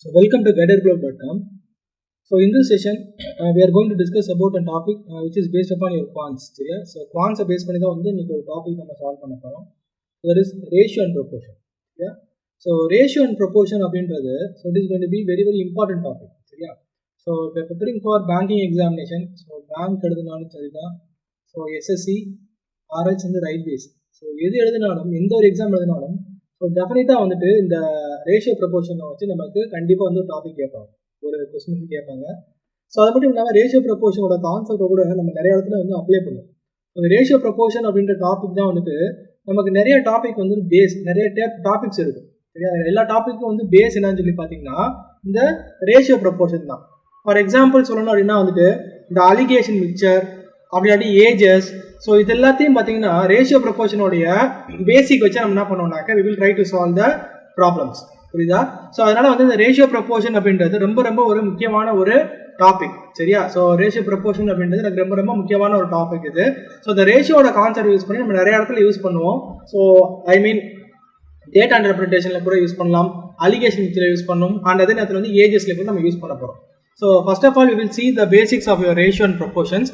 So welcome to guiderblog.com. So in this session, we are going to discuss about a topic which is based upon your quants. So quants are based on the topic we solve. So that is ratio and proportion. Yeah. So ratio and proportion so it is going to be very important topic. So if you are preparing for banking examination, so bank so SSC, RH and the railways. So this exam so definitely in the ratio proportion topic question so ratio proportion concept apply so the ratio proportion topic topic base topics topic base the ratio proportion for example the allegation mixture ages so this ratio proportion basic we will try to solve the problems so the ratio proportion is topic so ratio proportion is a topic so the ratio concept use use so I mean data interpretation use allegation use and ages use so first of all we will see the basics of your ratio and proportions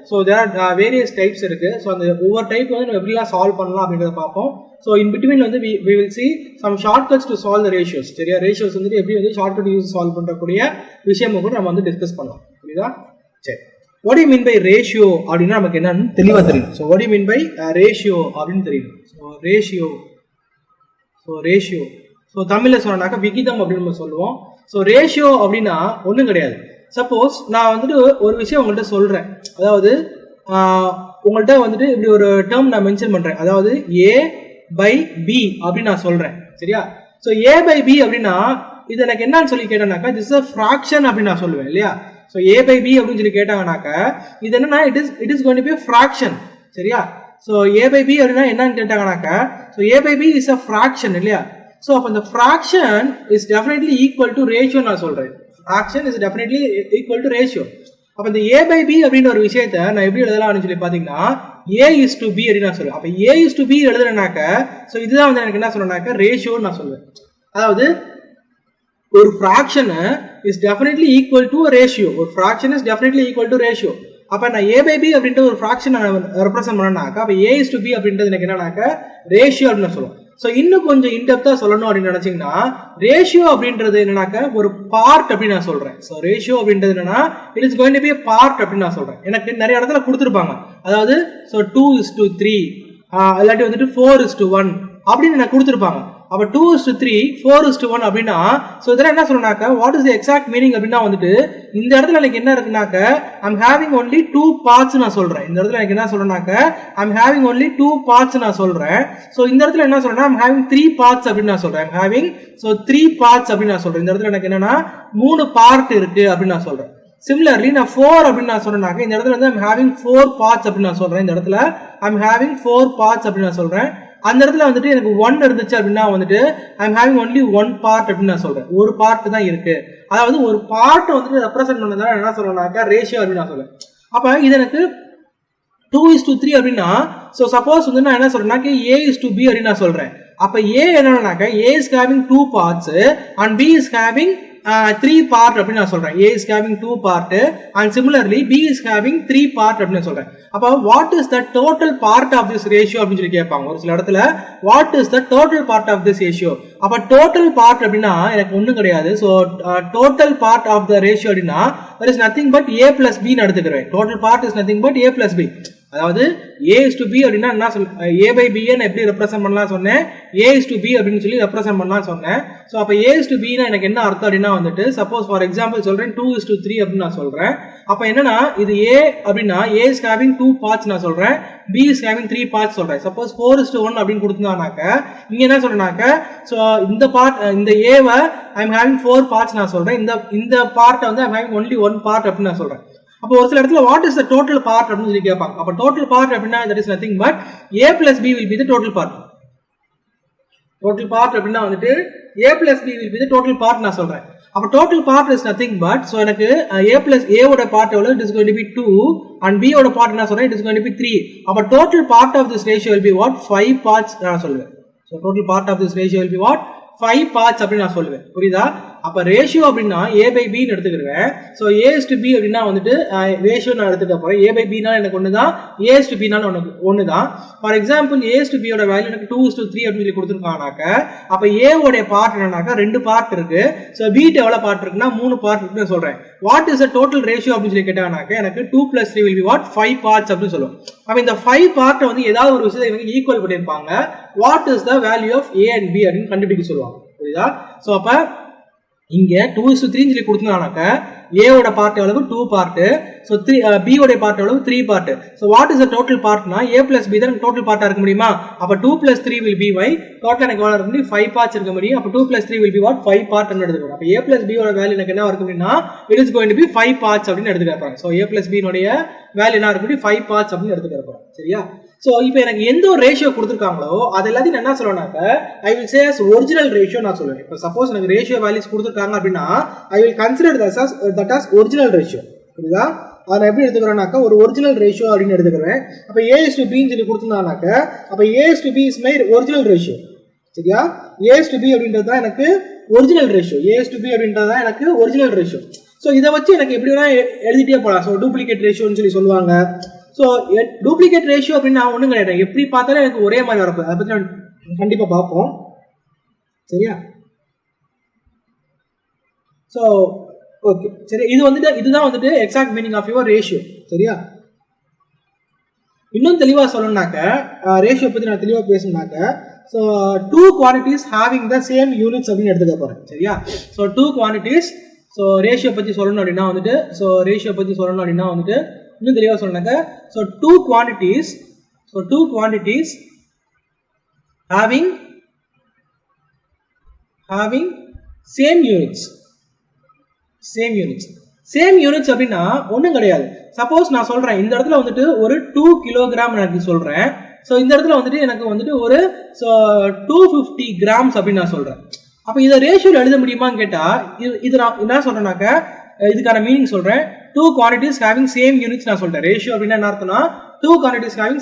so there are various types so over type we solve so in between we will see some shortcuts to solve the ratios ratios shortcut use solve discuss what do you mean by ratio so what do you mean by ratio so ratio so Tamil la சொன்னாக்க விகிதம் அப்படி நம்ம சொல்லுவோம் so ratio அப்படினா ஒண்ணும் கிடையாது suppose நான் ஒரு விஷயம் உங்கள்ட்ட சொல்றேன் அதாவது உங்கள்ட்ட இப்படி ஒரு term நான் மென்ஷன் பண்றேன் அதாவது a by b அப்படி நான் சொல்றேன் சரியா so a by b அப்படினா இது எனக்கு என்னன்னு சொல்லி கேட்டானாக்க this is a fraction அப்படி நான் சொல்லுவேன் இல்லையா so a by b அப்படினு சொல்லி கேட்டாங்கனாக்க இது என்னன்னா it is going to be a fraction சரியா so a by b அப்படினா என்னன்னு கேட்டாங்கனாக்க so a by b is a fraction இல்லையா so the fraction is definitely equal to ratio na solren fraction is definitely equal to ratio appo the a by b அப்படின ஒரு விஷயத்தை நான் எப்படி எழுதலாம்னு சொல்லி பாத்தீங்கன்னா a is to b அப்படினா சொல்றேன் அப்ப a is to b எழுதுறேனாக்க சோ இதுதான் எனக்கு என்ன சொல்றேனாக்க ரேஷியோ நான் சொல்வேன் அதாவது ஒரு fraction is definitely equal to a ratio ஒரு fraction is definitely equal to ratio அப்ப நான் a by b அப்படின்ற ஒரு fraction ரெப்ரசன்ட் பண்ணனாக்க அப்ப a is to b அப்படின்றது எனக்கு என்னன்னாக்க ரேஷியோ அப்படினு சொல்றோம் சோ இன்னும் கொஞ்சம் இன்டெப்தா சொல்லணும் அப்படி நினைச்சீங்கன்னா ரேஷியோ அப்படின்றது என்னன்னாக்க ஒரு பார்ட் அப்படி நான் சொல்றேன் சோ ரேஷியோ அப்படின்றது என்னன்னா it is going to be a part அப்படி நான் சொல்றேன் எனக்கு நிறைய இடத்துல கொடுத்திருப்பாங்க அதாவது சோ 2:3 இல்லாட்டி 4:1 அப்படி நான் கொடுத்திருப்பாங்க அப்ப 2:3 4:1 அப்படினா சோ இதெல்லாம் என்ன சொல்றனாக்க what is the exact meaning அப்படினா இந்த இடத்துல எனக்கு என்ன இருக்குனாக்க I am having only two parts நான் சொல்றேன் இந்த இடத்துல எனக்கு என்ன சொல்றனாக்க I am having only two parts நான் சொல்றேன் சோ இந்த இடத்துல என்ன சொல்றேன்னா I am having three parts அப்படி நான் சொல்றேன் I am having so three parts அப்படி நான் சொல்றேன் இந்த இடத்துல எனக்கு என்னன்னா மூணு பார்ட் இருக்கு அப்படி நான் சொல்றேன் similarly நான் 4 அப்படி நான் சொல்றேனாக்க இந்த இடத்துல I am having four parts அப்படி நான் சொல்றேன் இந்த இடத்துல I am having four parts அப்படி நான் சொல்றேன் அந்த இடத்துல எனக்கு 1 இருந்துச்சு அப்படினா I am having only one part அப்படி நான் சொல்றேன் ஒரு பார்ட் தான் இருக்கு அதாவது ஒரு பார்ட் ரெப்ரசன்ட் பண்ணதால என்ன சொல்றேனாக்க ரேஷியோ அப்படி நான் சொல்றேன் அப்ப இது எனக்கு 2:3 அப்படினா சோ சப்போஸ் நான் என்ன சொல்றேனாக்க a is to b அப்படி நான் சொல்றேன் அப்ப a என்னன்னாக்க a is having two parts and b is having three part அப்படி நான் சொல்றேன் a is having two part and similarly b is having three part அப்படி நான் சொல்றேன் அப்ப what is the total part of this ratio அப்படி சொல்லி கேட்பாங்க ஒரு சில இடத்துல what is the total part of this ratio அப்ப total part அப்படினா எனக்கு ஒண்ணும் கிடையாது so total part of the ratio அப்படினா there is nothing but a plus b ன்னு எடுத்துக்கறேன் total part is nothing but a plus b அதாவது a is to b அப்படினா என்ன a by b ன்னு எப்படி ரெப்ரசன்ட் பண்ணலாம் சொன்னேன் a is to b அப்படினு சொல்லி ரெப்ரசன்ட் பண்ணலாம் சொன்னேன் சோ அப்ப a is to b னா எனக்கு என்ன அர்த்தம் அப்படினா சப்போஸ் ஃபார் எக்ஸாம்பிள் சொல்றேன் 2:3 அப்படி நான் சொல்றேன் அப்ப என்னன்னா இது a அப்படினா a is having two parts நான் சொல்றேன் b is having three parts சொல்றேன் சப்போஸ் 4:1 அப்படி கொடுத்தானாக்க இங்க என்ன சொல்றேனாக்க சோ இந்த பார்ட் இந்த a வை I am having four parts நான் சொல்றேன் இந்த part I am having only one part அப்படி நான் சொல்றேன் அப்ப ஒரு சில இடத்துல what is the total part அப்படினு சொல்லி கேட்பாங்க அப்ப total part அப்படினா that is nothing but a plus b will be the total part அப்படினா a plus b will be the total part நான் சொல்றேன் அப்ப total part is nothing but so எனக்கு a plus a ஓட part எவ்வளவு it is going to be 2 and b ஓட part என்ன சொல்றேன் it is going to be 3 அப்ப total part of this ratio will be what 5 parts நான் சொல்லுவேன் so total part of this ratio will be what 5 parts அப்படி நான் சொல்லுவேன் புரியுதா அப்ப ரேஷியோ அப்படின்னா a by b ன்னு எடுத்துக்கிறேன். So a is to b அப்படின்னா வந்துட்டு ரேஷியோ நான் எடுத்துக்க போறேன். a by b னால எனக்கு ஒண்ணுதான், a is to b னால ஒண்ணுதான். For example a is to b யோட வேல்யூ எனக்கு 2 is to 3 அப்படின்னு சொல்லி கொடுத்துருக்காங்கனாக்க அப்ப a உடைய பார்ட் என்னன்னாக்கா 2 பார்ட் இருக்கு. ஸோ b எவ்வளவு பார்ட் இருக்குன்னா 3 பார்ட் இருக்குன்னு சொல்றேன். What is the total ratio அப்படின்னு சொல்லி கேட்டாங்கனாக்க எனக்கு 2 plus 3 will be what 5 parts அப்படின்னு சொல்லுவோம். அப்ப இந்த 5 பார்ட்டை வந்து ஏதாவது ஒரு விஷயத்தை எனக்கு ஈக்குவல் பண்ணிருப்பாங்க. What is the value of a and b அப்படின்னு கண்டுபிடிக்க சொல்லுவாங்க. புரியுதா? ஸோ அப்ப இங்க 2:3 சொல்லி கொடுத்தாங்கனாக்க a ஓட பார்ட் எவ்வளவு 2 பார்ட். சோ b ஓட பார்ட் எவ்வளவு 3 part. So what is the total பார்ட்னா a plus b தான் டோட்டல் பார்ட்டா இருக்க முடியுமா? அப்ப 2 plus 3 will be y. Total எனக்கு எவ்வளவு இருக்கு? 5 பார்ட்ஸ் இருக்க முடியும். அப்ப 2 plus 3 will be what 5 part ன்னு எடுத்துக்கணும். அப்ப a plus b ஓட வேல்யூ எனக்கு என்ன இருக்கு அப்படினா it is going to be 5 parts அப்படினு எடுத்துக்கறாங்க. சோ a plus b னுடைய வேல்யூ என்ன இருக்கு? 5 parts அப்படினு எடுத்துக்கறோம். சரியா? சோ இப்போ எனக்கு எந்த ஒரு ரேஷியோ கொடுத்திருக்காங்களோ அது எல்லாத்தையும் என்ன சொல்றேனாக்க I will say as original ratio நான் சொல்லுவேன். இப்போ சப்போஸ் எனக்கு ரேஷியோ வேல்யூஸ் கொடுத்திருக்காங்க அப்படினா I will consider that as original ratio. புரியுதா? அத எப்படி எடுத்துக்கறேனாக்க ஒரு ஒரிஜினல் ரேஷியோ அப்படினு எடுத்துக்கறேன். அப்ப a is to b ன்னு சொல்லி கொடுத்திருந்தானாக்க அப்ப a is to b is my original ratio. சரியா? a is to b அப்படின்றது தான் எனக்கு original ratio. a is to b அப்படின்றது தான் எனக்கு ஒரிஜினல் ரேஷியோ. சோ இத வச்சு எனக்கு எப்படி வேணா எழுதிட்டே போலாம். சோ டூப்ளிகேட் ரேஷியோன்னு சொல்லி சொல்லுவாங்க. சோ டூப்ளிகேட் ரேஷியோ அப்படின்னா ஒண்ணும் கிடையாது. எப்படி பார்த்தாலும் எனக்கு ஒரே மாதிரி வரப்போகுது. அதை பத்தி நம்ம கண்டிப்பா பார்ப்போம். சரியா? சோ ஓகே சரி, இதுதான் வந்துட்டு exact meaning of your ratio. சரியா? இன்னும் தெளிவா சொல்லணும்னாக்க ரேஷியோ பத்தி நான் தெளிவா பேசணும்னாக்க so two quantities having the same units அப்படின்னு எடுத்துக்க போறேன். சரியா? So two quantities so ratio பத்தி சொல்லணும் அப்படின்னா வந்துட்டு இன்னும் தெளிவா சொன்னாங்க. so two quantities having same units அப்படின்னா ஒண்ணும் கிடையாது. சப்போஸ் நான் சொல்றேன் இந்த இடத்துல வந்துட்டு ஒரு 2 கிலோகிராம் எனக்கு சொல்றேன். சோ இந்த இடத்துல வந்துட்டு எனக்கு வந்துட்டு ஒரு 250 கிராம்ஸ் அப்படின்னு நான் சொல்றேன். அப்ப இத ரேஷியோல எழுத முடியுமான்னு கேட்டா இது நான் என்ன சொல்றேனாக்க இதுக்கான மீனிங் சொல்றேன். two quantities having same units நான் சொல்றேன். ரேஷியோ அப்படின்னா என்ன அர்த்தம்னா two quantities having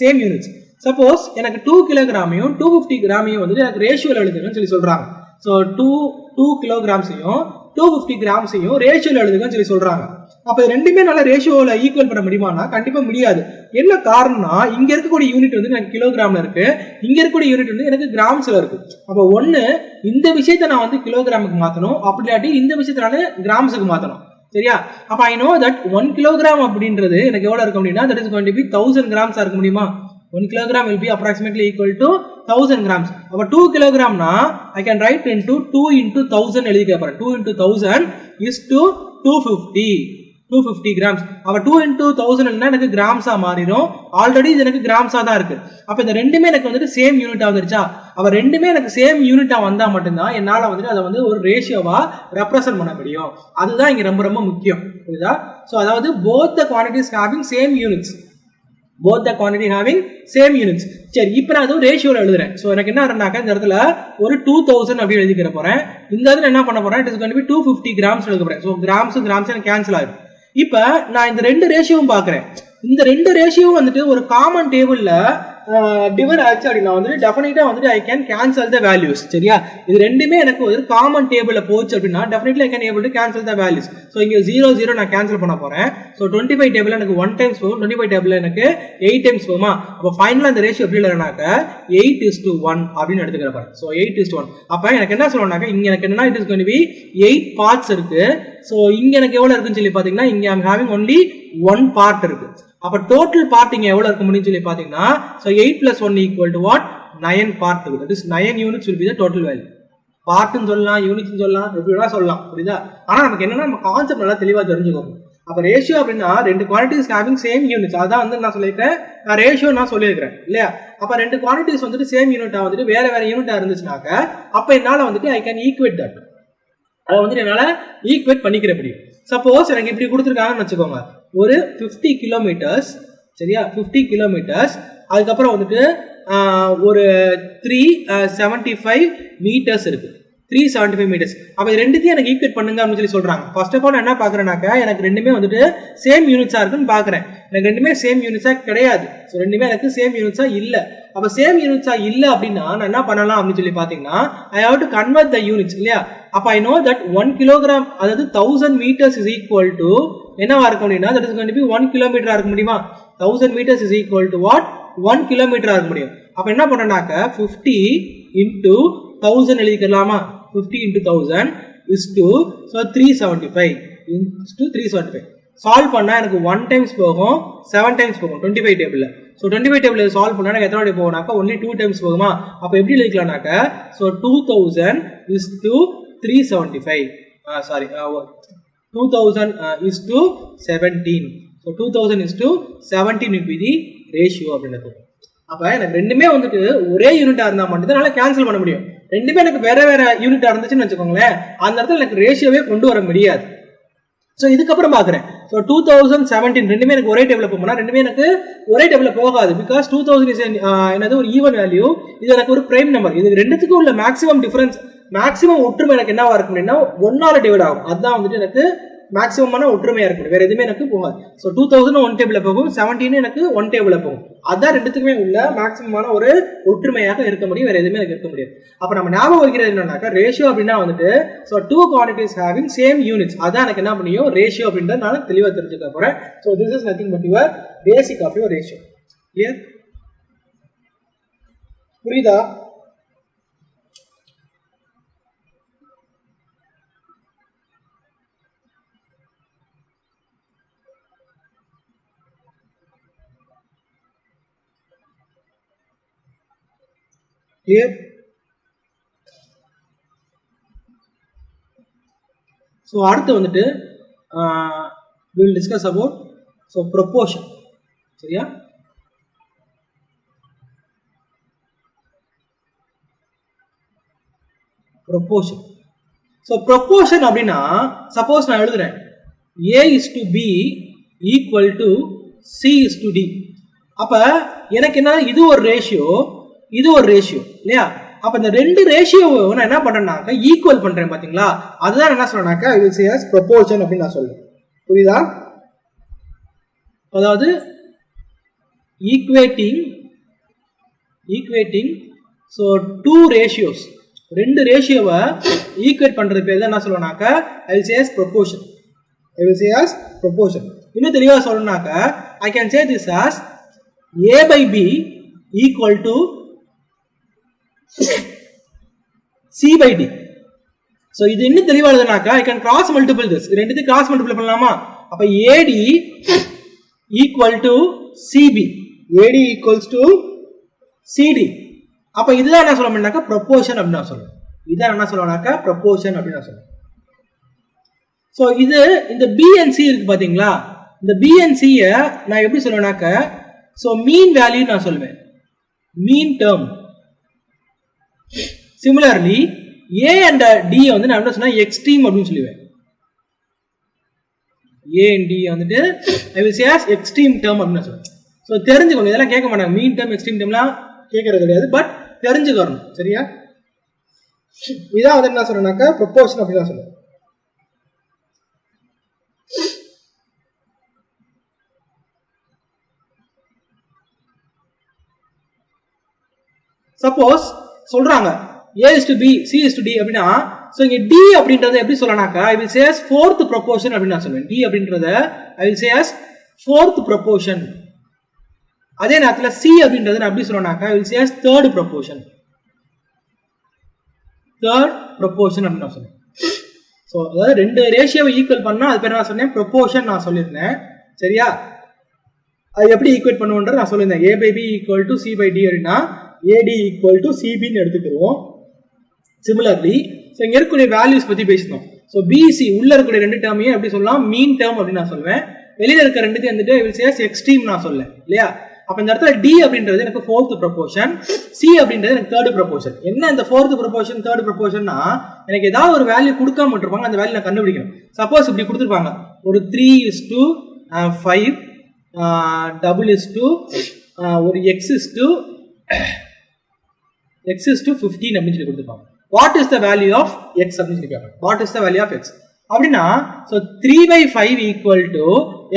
same units. Suppose எனக்கு 2 கிலோகிராமையும் 250 கிராமையும் வந்து எனக்கு ரேஷியோல எழுதுங்கன்னு சொல்லி சொல்றாங்க. சோ 2 கிலோகிராம்ஸையும் 250 கிராம்ஸையும் ரேஷியோல எழுதுங்கன்னு சொல்லி சொல்றாங்க. அப்ப ரெண்டுமே நல்ல ரேஷியோல ஈக்குவல் பண்ண முடியுமானா கண்டிப்பா முடியாது. என்ன காரணம்னா இங்க இருக்கக்கூடிய யூனிட் வந்து எனக்கு கிலோகிராம்ல இருக்கு, இங்க இருக்கக்கூடிய யூனிட் வந்து எனக்கு கிராம்ஸ்ல இருக்கு. அப்ப ஒண்ணு இந்த விஷயத்தை நான் வந்து கிலோகிராமுக்கு மாத்தணும், அப்படி இல்லாட்டி இந்த விஷயத்தை நான் கிராம்ஸுக்கு மாத்தணும். சரியா? அப்ப I know that 1 kilogram அப்படின்றது எனக்கு எவ்வளவு இருக்கும் அப்படின்னா that is going to be 1000 grams இருக்க முடியுமா? 1 kilogram will be approximately equal to 1000 grams. அப்ப 2 kilogram னா I can write into 2 into 1000 எழுதிக்க போறேன். 2 into 1000 is to 250 grams. அப்ப 2 into 1000 னா எனக்கு கிராம்ஸா மாறிடும். ஆல்ரெடி இது எனக்கு கிராம்ஸா தான் இருக்கு. அப்ப இந்த ரெண்டுமே எனக்கு வந்துட்டு சேம் யூனிட்டா வந்துருச்சா? அப்ப ரெண்டுமே எனக்கு சேம் யூனிட்டா வந்தா மட்டும்தான் என்னால வந்துட்டு அதை வந்து ஒரு ரேஷியோவா ரெப்ரசன்ட் பண்ண முடியும். அதுதான் இங்க ரொம்ப ரொம்ப முக்கியம். புரியுதா? சோ அதாவது both the quantities having same units. சரி, இப்போ நான் அது ரேஷியோல எழுதுறேன். சோ எனக்கு என்ன ஆறனாக்க இந்த இடத்துல ஒரு 2000 அப்படி எழுதிக்கிற போறேன். இந்த இடத்துல என்ன பண்ண போறேன்? It is going to be 250 grams எழுத போறேன். சோ கிராம்ஸ் எனக்கு கேன்சல் ஆயிடும். இப்போ நான் இந்த ரெண்டு ரேஷியோவும் பார்க்கறேன். இந்த ரெண்டு ரேஷியோவும் வந்துட்டு ஒரு காமன் டேபிள்ல டிவைட் ஆச்சு அப்படின்னா வந்து டெஃபினட்டா வந்துட்டு I can cancel the values. சரியா? இது ரெண்டுமே எனக்கு ஒரு காமன் டேபிள்ல போச்சு அப்படின்னா definitely I can able to cancel the values. So இங்க 0 நான் கேன்சல் பண்ண போறேன். சோ 25 டேபிள்ல எனக்கு 1 டைம்ஸ் போகும், 25 டேபிள்ல எனக்கு 8 டைம்ஸ் போகுமா? அப்ப ஃபைனலா இந்த ரேஷியோ எப்படி எழுதறனாக்க 8:1 அப்படின்னு எடுத்துக்கிற பாருங்க. சோ 8:1. அப்ப எனக்கு என்ன சொல்லணும்னாக்க இங்க எனக்கு என்னன்னா it is going to be 8 parts இருக்கு. சோ இங்க எனக்கு எவ்வளவு இருக்குன்னு சொல்லி பாத்தீங்கன்னா இங்க ஐ அம் ஹேவிங் only 1 பார்ட் இருக்கு. அப்ப டோட்டல் பார்ட் இங்க எவ்வளவு இருக்கு முடின்னு சொல்லி பாத்தீங்கன்னா so 8 plus 1 equal to what 9 part இருக்கு. that is 9 units will be the total value. பார்ட்னு சொல்லலாம், யூனிட்னு சொல்லலாம், எப்படி வேணா சொல்லலாம். புரியுதா? ஆனா நமக்கு என்னன்னா நம்ம கான்செப்ட் நல்லா தெளிவா தெரிஞ்சுக்கணும். அப்ப ரேஷியோ அப்படின்னா ரெண்டு குவான்டிட்டிஸ் ஹேவிங் சேம் யூனிட்ஸ், அதான் வந்து நான் சொல்லியிருக்கேன், நான் ரேஷியோ நான் சொல்லியிருக்கிறேன் இல்லையா? அப்ப ரெண்டு குவான்டிட்டிஸ் வந்துட்டு சேம் யூனிட்டா வந்துட்டு வேற வேற யூனிட்டா இருந்துச்சுனாக்க அப்ப என்னால வந்துட்டு ஐ கேன் ஈக்குவேட் தட், அதை வந்துட்டு என்னால ஈக்குவேட் பண்ணிக்கிற முடியும். சப்போஸ் எனக்கு இப்படி கொடுத்துருக்காங்கன்னு வச்சுக்கோங்க, ஒரு 50 கிலோமீட்டர்ஸ், சரியா? 50 கிலோமீட்டர்ஸ், அதுக்கப்புறம் வந்துட்டு ஒரு 375 மீட்டர்ஸ் இருக்கு. 375 meters. அப்ப இது ரெண்டுத்தையும் எனக்கு ஈக்குவேட் பண்ணுங்க அப்படின்னு சொல்லி சொல்றாங்க. ஃபர்ஸ்ட் ஆஃப் ஆல் என்ன பாக்குறேனாக்கா எனக்கு ரெண்டுமே வந்துட்டு சேம் யூனிட்ஸா இருக்குன்னு பாக்குறேன். எனக்கு ரெண்டுமே சேம் யூனிட்ஸா கிடையாது. ஸோ ரெண்டுமே எனக்கு சேம் யூனிட்ஸா இல்ல. அப்ப சேம் யூனிட்ஸா இல்ல அப்படின்னா நான் என்ன பண்ணலாம் அப்படின்னு சொல்லி பாத்தீங்கன்னா I have to convert the units இல்லையா. அப்ப ஐ நோ தட் 1 கிலோகிராம் அதாவது 1000 meters is equal to என்னவா இருக்கும் அப்படின்னா that is going to be 1 kilometer இருக்க முடியுமா. 1000 meters is equal to what 1 kilometer இருக்க முடியும். அப்ப என்ன பண்றேனாக்க 50 into 1000 எழுதிக்கலாமா. 50 into 1000 is to so 375 is to 375. Solve பண்ணா எனக்கு 1 times போகும் 7 times போகும் 25 டேபிள்ல. ஸோ 25 டேபிள் சால்வ் பண்ணா எனக்கு எத்தனை வாட்டி போகும்னாக்கா ஒன்லி 2 times போகுமா. அப்ப எப்படி எழுதிக்கலாம்னாக்க so 2000 is to 375 sorry 2000 is to 17. So 2000 is to 17 will be the ratio அப்படின்றது. அப்ப எனக்கு ரெண்டுமே வந்துட்டு ஒரே யூனிட்டா இருந்தா மட்டும் தான் என்னால கேன்சல் பண்ண முடியும். ரெண்டுமே எனக்கு வேற வேற யூனிட்டா இருந்துச்சுன்னு வச்சுக்கோங்களேன் அந்த இடத்துல எனக்கு ரேஷியோவே கொண்டு வர முடியாது. ஸோ இதுக்கப்புறம் பாக்குறேன். ஸோ 2017 ரெண்டுமே எனக்கு ஒரே டேபிள் போகணும்னா ரெண்டுமே எனக்கு ஒரே டேபிள் போகாது. பிகாஸ் 2000 இஸ் என்னது ஒரு ஈவன் வேல்யூ. இது எனக்கு ஒரு பிரைம் நம்பர். இது ரெண்டுத்துக்கும் உள்ள மேக்ஸிமம் டிஃபரன்ஸ் மேக்ஸிமம் ஒற்றுமை எனக்கு என்னவா இருக்கும் அப்படின்னா 1ஆல டிவைட் ஆகும். அதுதான் வந்துட்டு எனக்கு மேக்ஸிமமான ஒற்றுமையா இருக்கும். வேற எதுவுமே எனக்கு போகாது. ஸோ 2000 1 டேபிள்ல போகும் 17 எனக்கு 1 டேபிள்ல போகும். அதான் ரெண்டுத்துக்குமே உள்ள மேக்ஸிமமான ஒரு ஒற்றுமையாக இருக்க முடியும். வேற எதுவுமே எனக்கு இருக்க முடியாது. அப்ப நம்ம ஞாபகம் வைக்கிறது என்னன்னாக்கா ரேஷியோ அப்படின்னா வந்துட்டு so 2 quantities having same units அதான் எனக்கு என்ன பண்ணியும் ரேஷியோ அப்படின்றத நான் தெளிவா தெரிஞ்சுக்க போறேன். So this is nothing but your basic of your ratio. Clear? புரியுதா? Clear? So அடுத்து வந்துட்டு we will discuss about so proportion. சரியா? proportion. So proportion அப்படின்னா சப்போஸ் நான் எழுதுறேன் A is to B equal to C is to D. அப்ப எனக்கு என்ன இது ஒரு ரேஷியோ இது ஒரு ரேஷியோ இல்லையா. அப்ப இந்த ரெண்டு ரேஷியோவை நான் என்ன பண்றேன்னாக்க ஈக்குவல் பண்றேன் பாத்தீங்களா. அதுதான் என்ன சொல்றேன்னாக்க I will say as proportion அப்படின்னு நான் சொல்றேன். புரியுதா? அதாவது ஈக்குவேட்டிங் so two ratios ரெண்டு ரேஷியோவை ஈக்குவேட் பண்றது பேர் தான் என்ன சொல்றேன்னாக்க I will say as proportion. இன்னும் தெளிவா சொல்லணும்னாக்க I can say this as A by B equal to C by D. So இது இன்னும் தெளிவா எழுதுனாக்கா I can cross multiple this. ரெண்டுத்தையும் cross multiply பண்ணலாமா. அப்ப AD equal to CB. AD equals to CD. அப்ப இதுதான் என்ன சொல்லணும்னாக்கா proportion அப்படின்னு நான் சொல்றேன். இதான் என்ன சொல்லணும்னாக்கா proportion அப்படின்னு நான் சொல்றேன். So இது இந்த B and C இருக்கு பாத்தீங்களா. இந்த B and C நான் எப்படி சொல்லுவேனாக்கா so mean value நான் சொல்லுவேன். mean term. Similarly A and D வந்து நான் என்ன சொன்னா extreme அப்படின்னு சொல்லுவேன். A and D வந்துட்டு I will say as extreme term அப்படின்னு சொல்லுவேன். So தெரிஞ்சுக்கோங்க இதெல்லாம் கேட்க மாட்டாங்க. mean term extreme termலாம் கேட்கறது கிடையாது. பட் தெரிஞ்சுக்கணும். சரியா? இதான் வந்து என்ன சொல்றேன்னாக்கா proportion அப்படின்னு நான் சொல்லுவேன். சப்போஸ் சொல்றாங்க A is to B, C is to D அப்படின்னா சோ இங்க D அப்படின்றத எப்படி சொல்லனாக்கா I will say as fourth proportion அப்படி நான் சொல்வேன். D அப்படின்றத I will say as fourth proportion. அதே நேரத்துல C அப்படின்றத நான் எப்படி சொல்லனாக்கா I will say as third proportion அப்படி நான் சொல்றேன். சோ அதாவது ரெண்டு ரேஷியோவை ஈக்குவல் பண்ணா அது பேர் நான் சொன்னேன் proportion நான் சொல்லிருந்தேன். சரியா? அது எப்படி ஈக்குவேட் பண்ணுவோம்ன்றது நான் சொல்லிருந்தேன். A by B equal to C by D அப்படின்னா AD equal to CB ன்னு எடுத்துக்கிறோம். Similarly, so இங்க இருக்கக்கூடிய வேல்யூஸ் பத்தி பேசணும். So BC உள்ள இருக்கக்கூடிய ரெண்டு டேர்மையும் எப்படி சொல்லலாம் மீன் டேர்ம் அப்படி நான் சொல்வேன். வெளியில இருக்க ரெண்டுத்தையும் வந்துட்டு I will say as extreme நான் சொல்லேன் இல்லையா. அப்ப இந்த இடத்துல D அப்படின்றது எனக்கு fourth proportion, C அப்படின்றது எனக்கு third proportion. என்ன இந்த fourth proportion third proportionனா எனக்கு ஏதாவது ஒரு வேல்யூ கொடுக்காம விட்டுருப்பாங்க அந்த வேல்யூ நான் கண்டுபிடிக்கணும். சப்போஸ் இப்படி கொடுத்துருப்பாங்க ஒரு 3:5 double is to ஒரு x is to 15 அப்படின்னு சொல்லி கொடுத்துருப்பாங்க. What is the value of x அப்படின்னு சொல்லி கேட்பாங்க. What is the value of x அப்படின்னா ஸோ 3/5 ஈக்குவல் டு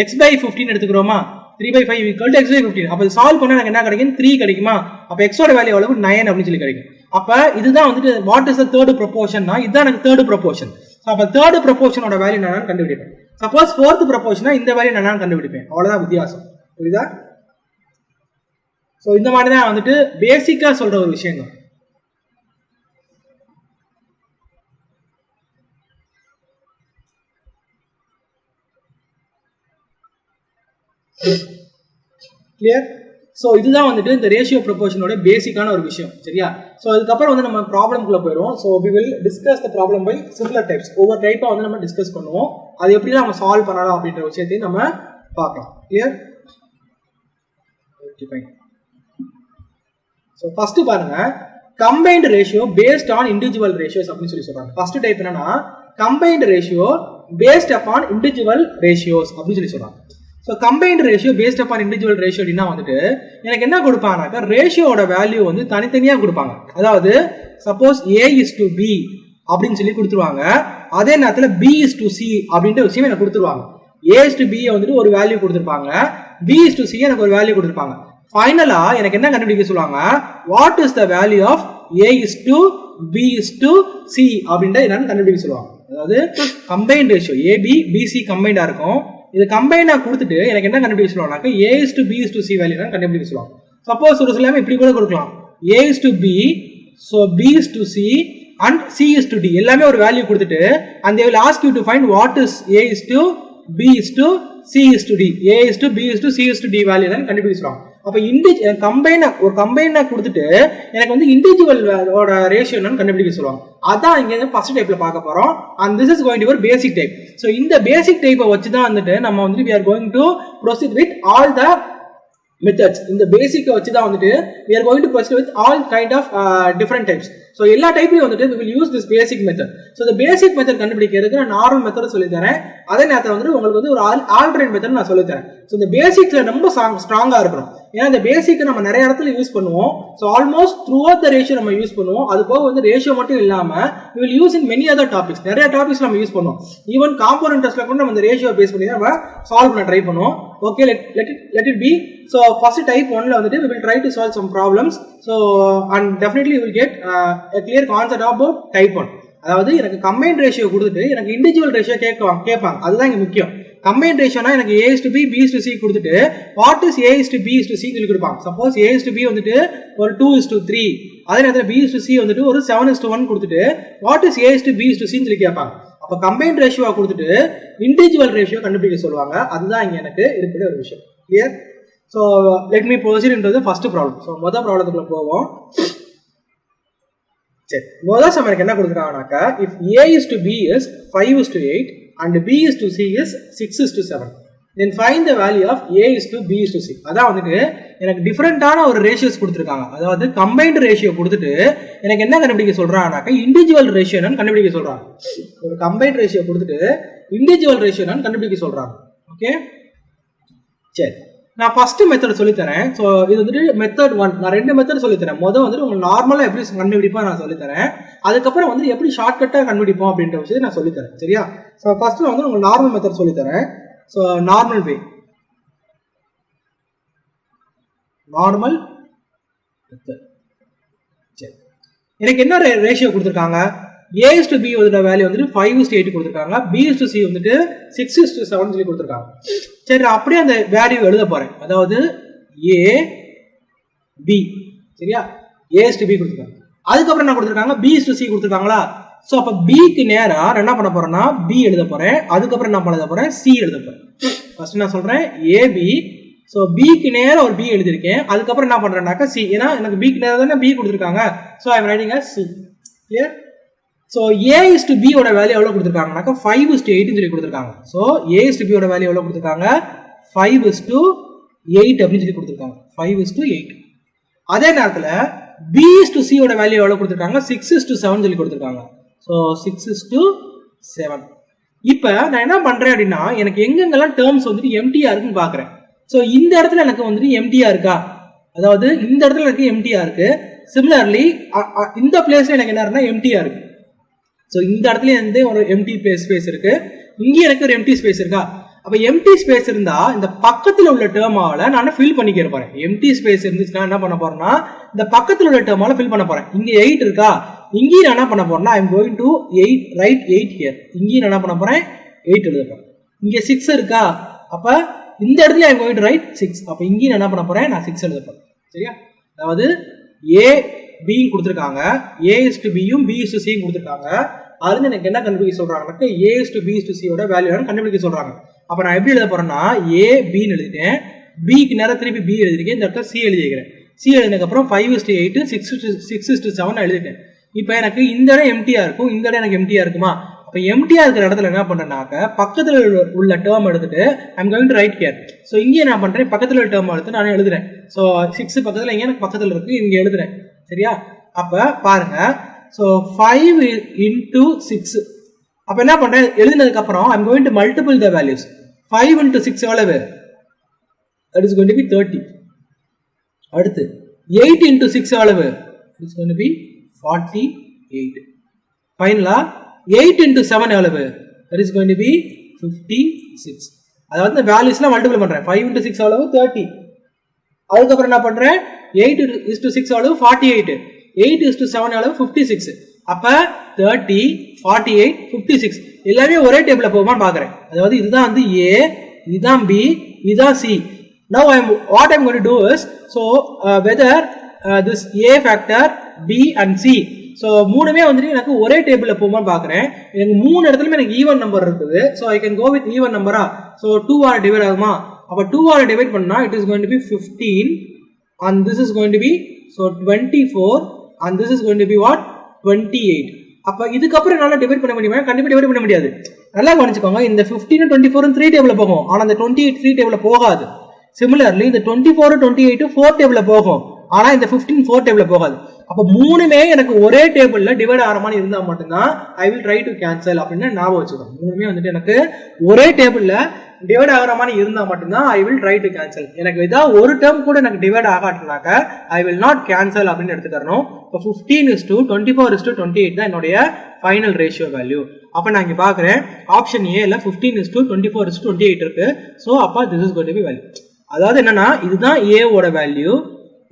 x/15 எடுத்துக்கிறோமா. 3/5 ஈக்குவல் டு x/15. அப்போ சால்வ் பண்ணா எனக்கு என்ன கிடைக்கும்? 3 கிடைக்குமா. அப்போ எக்ஸோட வேல்யூ எவ்வளவு? 9 அப்படின்னு சொல்லி கிடைக்கும். அப்ப இதுதான் வந்துட்டு வாட் இஸ் த தேர்ட் ப்ரொபோர்ஷன்னா இதுதான் எனக்கு தேர்ட் ப்ரொபோர்ஷன். அப்ப தேர்ட் ப்ரொபோர்ஷனோட வேல்யூ நான் கண்டுபிடிப்பேன். சப்போஸ் ஃபோர்த் ப்ரொபோர்ஷனா இந்த வேல்யூ நான் கண்டுபிடிப்பேன். அவ்வளவுதான் வித்தியாசம். புரியுதா? சோ இந்த மாதிரி தான் வந்துட்டு பேசிக்கா சொல்ற ஒரு விஷயம் தான். கிளியர்? சோ இதுதான் வந்துட்டு இந்த ரேஷியோ ப்ரொபோர்ஷனோட பேசிக்கான ஒரு விஷயம். சரியா? சோ அதுக்கப்புறம் வந்து நம்ம ப்ராப்ளம்குள்ள போயிடுவோம். So we will discuss the problem by similar types. ஒவ்வொரு டைப்பா வந்து நம்ம டிஸ்கஸ் பண்ணுவோம். அது எப்படி நம்ம சால்வ் பண்ணலாம் அப்படின்ற விஷயத்தையும் நம்ம பார்க்கலாம். Clear? Okay fine. So first பாருங்க, combined ratio based on individual ratios அப்படின்னு சொல்லி சொல்றாங்க. ஃபர்ஸ்ட் டைப் என்னன்னா combined ratio based upon individual ratios அப்படின்னு சொல்லி சொல்றாங்க. So combined ratio based upon individual ratio அப்படின்னா வந்துட்டு எனக்கு என்ன கொடுப்பாங்கனாக்கா ரேஷியோட வேல்யூ வந்து தனித்தனியாக கொடுப்பாங்க. அதாவது சப்போஸ் A/B அப்படின்னு சொல்லி கொடுத்துருவாங்க. அதே நேரத்தில் B/C அப்படின்ற விஷயம் எனக்கு கொடுத்துருவாங்க. A/B வந்துட்டு ஒரு வேல்யூ கொடுத்துருப்பாங்க, B/C எனக்கு ஒரு வேல்யூ கொடுத்துருப்பாங்க. ஃபைனலா எனக்கு என்ன கண்டுபிடிக்க சொல்லுவாங்க? What is the value of A/B/C அப்படின்ற என்னன்னு கண்டுபிடிக்க சொல்லுவாங்க. அதாவது கம்பைன்ட் ரேஷியோ AB/BC கம்பைண்டா இருக்கும். இது கம்பைனா கொடுத்துட்டு எனக்கு என்ன கண்டுபிடிக்க சொல்லுவாங்க? A/B/C வேல்யூ தான் கண்டுபிடிக்க சொல்லுவாங்க. சப்போஸ் ஒரு சில இப்படி கூட கொடுக்கலாம், A/B, so B/C and C/D எல்லாமே ஒரு வேல்யூ கொடுத்துட்டு and they will ask you to find what is A/B/C/D, A/B/C/D value தான் கண்டுபிடிக்க சொல்லுவாங்க. அப்ப ஒரு கம்பைனா கொடுத்துட்டு எனக்கு வந்து இண்டிவிஜுவல் ரேஷியோ என்னன்னு கண்டுபிடிக்க சொல்லுவாங்க. அதான் இங்க ஃபர்ஸ்ட் டைப்ல பார்க்க போறோம். and this is going to be your basic type. so இந்த பேசிக் டைப்பை வச்சு தான் வந்துட்டு நம்ம வந்து we are going to proceed with all the methods. இந்த பேசிக்கை வச்சு தான் வந்துட்டு we are going to proceed with all kind of different types. so எல்லா டைப்லயும் வந்துட்டு we will use this basic method. so the basic method கண்டுபிடிக்கிறதுக்கு நான் normal method சொல்லி தரேன். அதே நேரத்தில் வந்து உங்களுக்கு வந்து ஒரு ஆல்டர்னேட் மெத்தட் நான் சொல்லி தரேன். ஸோ இந்த பேசிக்ஸ்ல ரொம்ப ஸ்ட்ராங்கா இருக்கணும். ஏன்னா இந்த பேசிக் நம்ம நிறைய இடத்துல யூஸ் பண்ணுவோம். So almost through out the ratio நம்ம யூஸ் பண்ணுவோம். அது போக வந்து ரேஷியோ மட்டும் இல்லாம we will use in many other topics. நிறைய டாபிக்ஸ் நம்ம யூஸ் பண்ணுவோம். ஈவன் காம்பவுண்ட் டெஸ்ட்ல கூட நம்ம இந்த ரேஷியோ பேஸ் பண்ணி நம்ம சால்வ் பண்ண ட்ரை பண்ணுவோம். Okay, let it be. so first type 1ல வந்துட்டு we will try to solve some problems. so and definitely you will get a clear concept about type 1. அதாவது எனக்கு கம்பைன்ட் ரேஷியோ கொடுத்துட்டு எனக்கு individual ratio கேட்பாங்க. அதுதான் இங்க முக்கியம். கம்பைன்ட் ரேஷியோனா எனக்கு A/B, B/C கொடுத்துட்டு வாட் இஸ் A/B/C சொல்லி கொடுப்பாங்க. சப்போஸ் A/B வந்துட்டு ஒரு 2:3, அதே நேரத்தில் B/C வந்துட்டு ஒரு 7:1 கொடுத்துட்டு வாட் இஸ் A/B/C சொல்லி கேட்பாங்க. அப்ப கம்பைன்ட் ரேஷியோ கொடுத்துட்டு இண்டிவிஜுவல் ரேஷியோ கண்டுபிடிக்க சொல்லுவாங்க. அதுதான் இங்க எனக்கு இருக்கிற ஒரு விஷயம். Clear? So let me proceed into the first problem. so முதல் ப்ராப்ளத்துக்குள்ள போவோம். சரி, முதல் சம் எனக்கு என்ன கொடுக்குறாங்கனாக்கா if A/B is 5:8 and B/C is 6:7 then find the value of A/B/C. அதான் வந்துட்டு எனக்கு டிஃபரெண்டான ஒரு ரேஷியோஸ் கொடுத்துருக்காங்க. அதாவது கம்பைன்ட் ரேஷியோ கொடுத்துட்டு எனக்கு என்ன கண்டுபிடிக்க சொல்றாங்கனாக்கா இண்டிவிஜுவல் ரேஷியோ என்னன்னு கண்டுபிடிக்க சொல்றாங்க. ஒரு கம்பைன்ட் ரேஷியோ கொடுத்துட்டு இண்டிவிஜுவல் ரேஷியோ என்னன்னு கண்டுபிடிக்க சொல்றாங்க. ஓகே, சரி, நான் ஃபர்ஸ்ட் மெத்தட் சொல்லித்தரேன். ஸோ இது வந்துட்டு மெத்தட் 1. நான் 2 மெத்தட் சொல்லித்தரேன். முதல் வந்துட்டு உங்களுக்கு நார்மலாக எப்படி கண்டுபிடிப்பா நான் சொல்லித்தரேன். அதுக்கப்புறம் வந்து எப்படி ஷார்ட்கட்டாக கண்டுபிடிப்போம் அப்படின்ற விஷயத்தை நான் சொல்லித்தரேன். சரியா? ஸோ ஃபர்ஸ்ட் வந்து உங்களுக்கு நார்மல் மெத்தட் சொல்லித்தரேன். ஸோ நார்மல் வே, நார்மல் மெத்தட். சரி, எனக்கு என்ன ரேஷியோ கொடுத்துருக்காங்க? A/B ஓட வேல்யூ வந்துட்டு 5:8 கொடுத்துருக்காங்க. B/C வந்துட்டு 6:7 சொல்லி கொடுத்துருக்காங்க. சரி, நான் அப்படியே அந்த வேல்யூ எழுத போறேன். அதாவது A/B, சரியா? A/B கொடுத்துருக்காங்க. அதுக்கப்புறம் என்ன கொடுத்துருக்காங்க? B/C கொடுத்துருக்காங்களா? ஸோ அப்போ பிக்கு நேரா என்ன பண்ண போறேன்னா B எழுத போறேன். அதுக்கப்புறம் என்ன பண்ண போறேன்? C எழுத போறேன். ஃபர்ஸ்ட் நான் சொல்றேன் AB. ஸோ பிக்கு நேரம் ஒரு B எழுதிருக்கேன். அதுக்கப்புறம் என்ன பண்றேன்னாக்கா C. ஏன்னா எனக்கு பிக்கு நேரம் தானே B கொடுத்துருக்காங்க. So I am writing as C. Clear? So A/B ஓட வேல்யூ எவ்வளோ கொடுத்துருக்காங்கனாக்கா 5:8 சொல்லி கொடுத்துருக்காங்க. ஸோ A/B ஓட வேல்யூ எவ்வளோ கொடுத்துருக்காங்க? 5:8 அப்படின்னு சொல்லி கொடுத்துருக்காங்க. 5:8. அதே நேரத்தில் B/C ஓட வேல்யூ எவ்வளோ கொடுத்துருக்காங்க? 6:7 சொல்லி கொடுத்துருக்காங்க. ஸோ 6:7. இப்போ நான் என்ன பண்றேன் அப்படின்னா எனக்கு எங்கெங்கெல்லாம் டேர்ம்ஸ் வந்துட்டு எம்டியா இருக்குன்னு பாக்குறேன். ஸோ இந்த இடத்துல எனக்கு வந்துட்டு எம்டியா இருக்கா? அதாவது இந்த இடத்துல எனக்கு எம்டியா இருக்கு. சிமிலர்லி இந்த பிளேஸ்ல எனக்கு என்ன இருக்குன்னா எம்டியா இருக்கு. ஸோ இந்த இடத்துல வந்து ஒரு எம்டி ஸ்பேஸ் இருக்கு, இங்கே எனக்கு ஒரு எம்டி ஸ்பேஸ் இருக்கா. அப்ப எம்டி ஸ்பேஸ் இருந்தா இந்த பக்கத்துல உள்ள டேர்மால நான் ஃபில் பண்ணிக்க போறேன். எம்டி ஸ்பேஸ் இருந்துச்சுன்னா என்ன பண்ண போறேன்னா இந்த பக்கத்துல உள்ள டேர்மால ஃபில் பண்ண போறேன். இங்க 8 இருக்கா, இங்கேயும் நான் என்ன பண்ண போறேன்னா I am going to right 8 here. இங்கேயும் நான் என்ன பண்ண போறேன் 8 எழுத போறேன். இங்க 6 இருக்கா, அப்ப இந்த இடத்துல ஐ எம் கோயிங் டு ரைட் 6. அப்ப இங்கேயும் நான் என்ன பண்ண போறேன், நான் 6 எழுத போறேன். சரியா, அதாவது ஏ பி கொடுத்துருக்காங்க, ஏ இஸ் டு பியும் பி இஸ் டு சியும் கொடுத்துருக்காங்க. அதுல எனக்கு என்ன கண்டுபிடிக்க சொல்றாங்கன்னா A is to B is to சியோட வேல்யூ கண்டுபிடிக்க சொல்றாங்க. அப்ப நான் எப்படி எழுத போறேன்னா ஏ பின்னு எழுதிட்டேன், பிக்கு நேரம் திருப்பி பி எழுதிருக்கேன், இந்த இடத்துல சி எழுதிக்கிறேன். சி எழுதினதுக்கு அப்புறம் 5:8 6:7 எழுதிட்டேன். இப்போ எனக்கு இந்த இடம் எம்டியா இருக்கும், இந்த இடம் எனக்கு எம்டியா இருக்குமா. அப்போ எம்டியா இருக்கிற இடத்துல என்ன பண்றேன்னாக்க பக்கத்துல உள்ள டேர்ம் எடுத்துட்டு I'm going to right here. So இங்கே என்ன பண்றேன், பக்கத்துல உள்ள டேர்ம் எடுத்து நான் எழுதுறேன். ஸோ 6 பக்கத்துல இங்கே எனக்கு பக்கத்துல இருக்கு, இங்க எழுதுறேன். சரியா, அப்ப பாருங்க, ஸோ 5 into 6. அப்ப என்ன பண்றேன், எழுதினதுக்கு அப்புறம் I'm going to multiple the values. 5 into 6 எவ்வளவு, that is going to be 30. அடுத்து 8 into 6 எவ்வளவு, it is going to be 48. ஃபைனலா 8 into 7 எவ்வளவு, that is going to be 56. அதாவது இந்த வேல்யூஸ்லாம் மல்டிபிள் பண்றேன். 5 into 6 எவ்வளவு 30. அதுக்கப்புறம் என்ன பண்றேன் 8 is to 6 எவ்வளவு 48, 8 is to 7 எவ்வளவு 56. அப்ப 30 48 56 எல்லாமே ஒரே டேபிள்ல போகுமான்னு பாக்குறேன். அதாவது இதுதான் வந்து A, இதுதான் B, இதுதான் C. Now what I'm going to do is, so whether this A factor, B and C, so மூணுமே வந்துட்டு எனக்கு ஒரே டேபிள்ல போகுமான்னு பாக்குறேன். எனக்கு மூணு இடத்துலயுமே எனக்கு ஈவன் நம்பர் இருக்குது. So I can go with even number. So 2 ஆல டிவைட் ஆகுமா, அப்ப 2 ஆல டிவைட் பண்ணா it is going to be 15 and this is going to be so 24 and this is going to be what 28. அப்ப இதுக்கு அப்புறம் என்னால டிவைட் பண்ண முடியுமா, கண்டிப்பா டிவைட் பண்ண முடியாது. நல்லா கவனிச்சுக்கோங்க, இந்த 15 24 3 டேபிள்ல போகும், ஆனா அந்த 28 3 டேபிள்ல போகாது. சிமிலர்லி இந்த 24 28 4 டேபிள்ல போகும், ஆனா இந்த 15 4 டேபிள்ல போகாது. அப்ப மூணுமே எனக்கு ஒரே டேபிள்ல டிவைட் ஆகிற மாதிரி இருந்தா மட்டும்தான் I will try to cancel அப்படின்னு ஞாபகம் வச்சுக்கோங்க. மூணுமே வந்துட்டு எனக்கு ஒரே டேபிள்ல டிவைட் ஆகிற மாதிரி இருந்தா மட்டும்தான் I will try to cancel. எனக்கு ஏதாவது ஒரு டேர்ம் கூட எனக்கு டிவைட் ஆகாட்டினாக்க ஐ வில் நாட் கேன்சல் அப்படின்னு எடுத்துக்கணும். இப்போ 15:24:28 தான் என்னுடைய ஃபைனல் ரேஷியோ வேல்யூ. அப்ப நான் இங்க பாக்குறேன் ஆப்ஷன் ஏல 15:24:28 இருக்கு. ஸோ அப்ப this is going to be value. அதாவது என்னன்னா இதுதான் A ஓட வேல்யூ,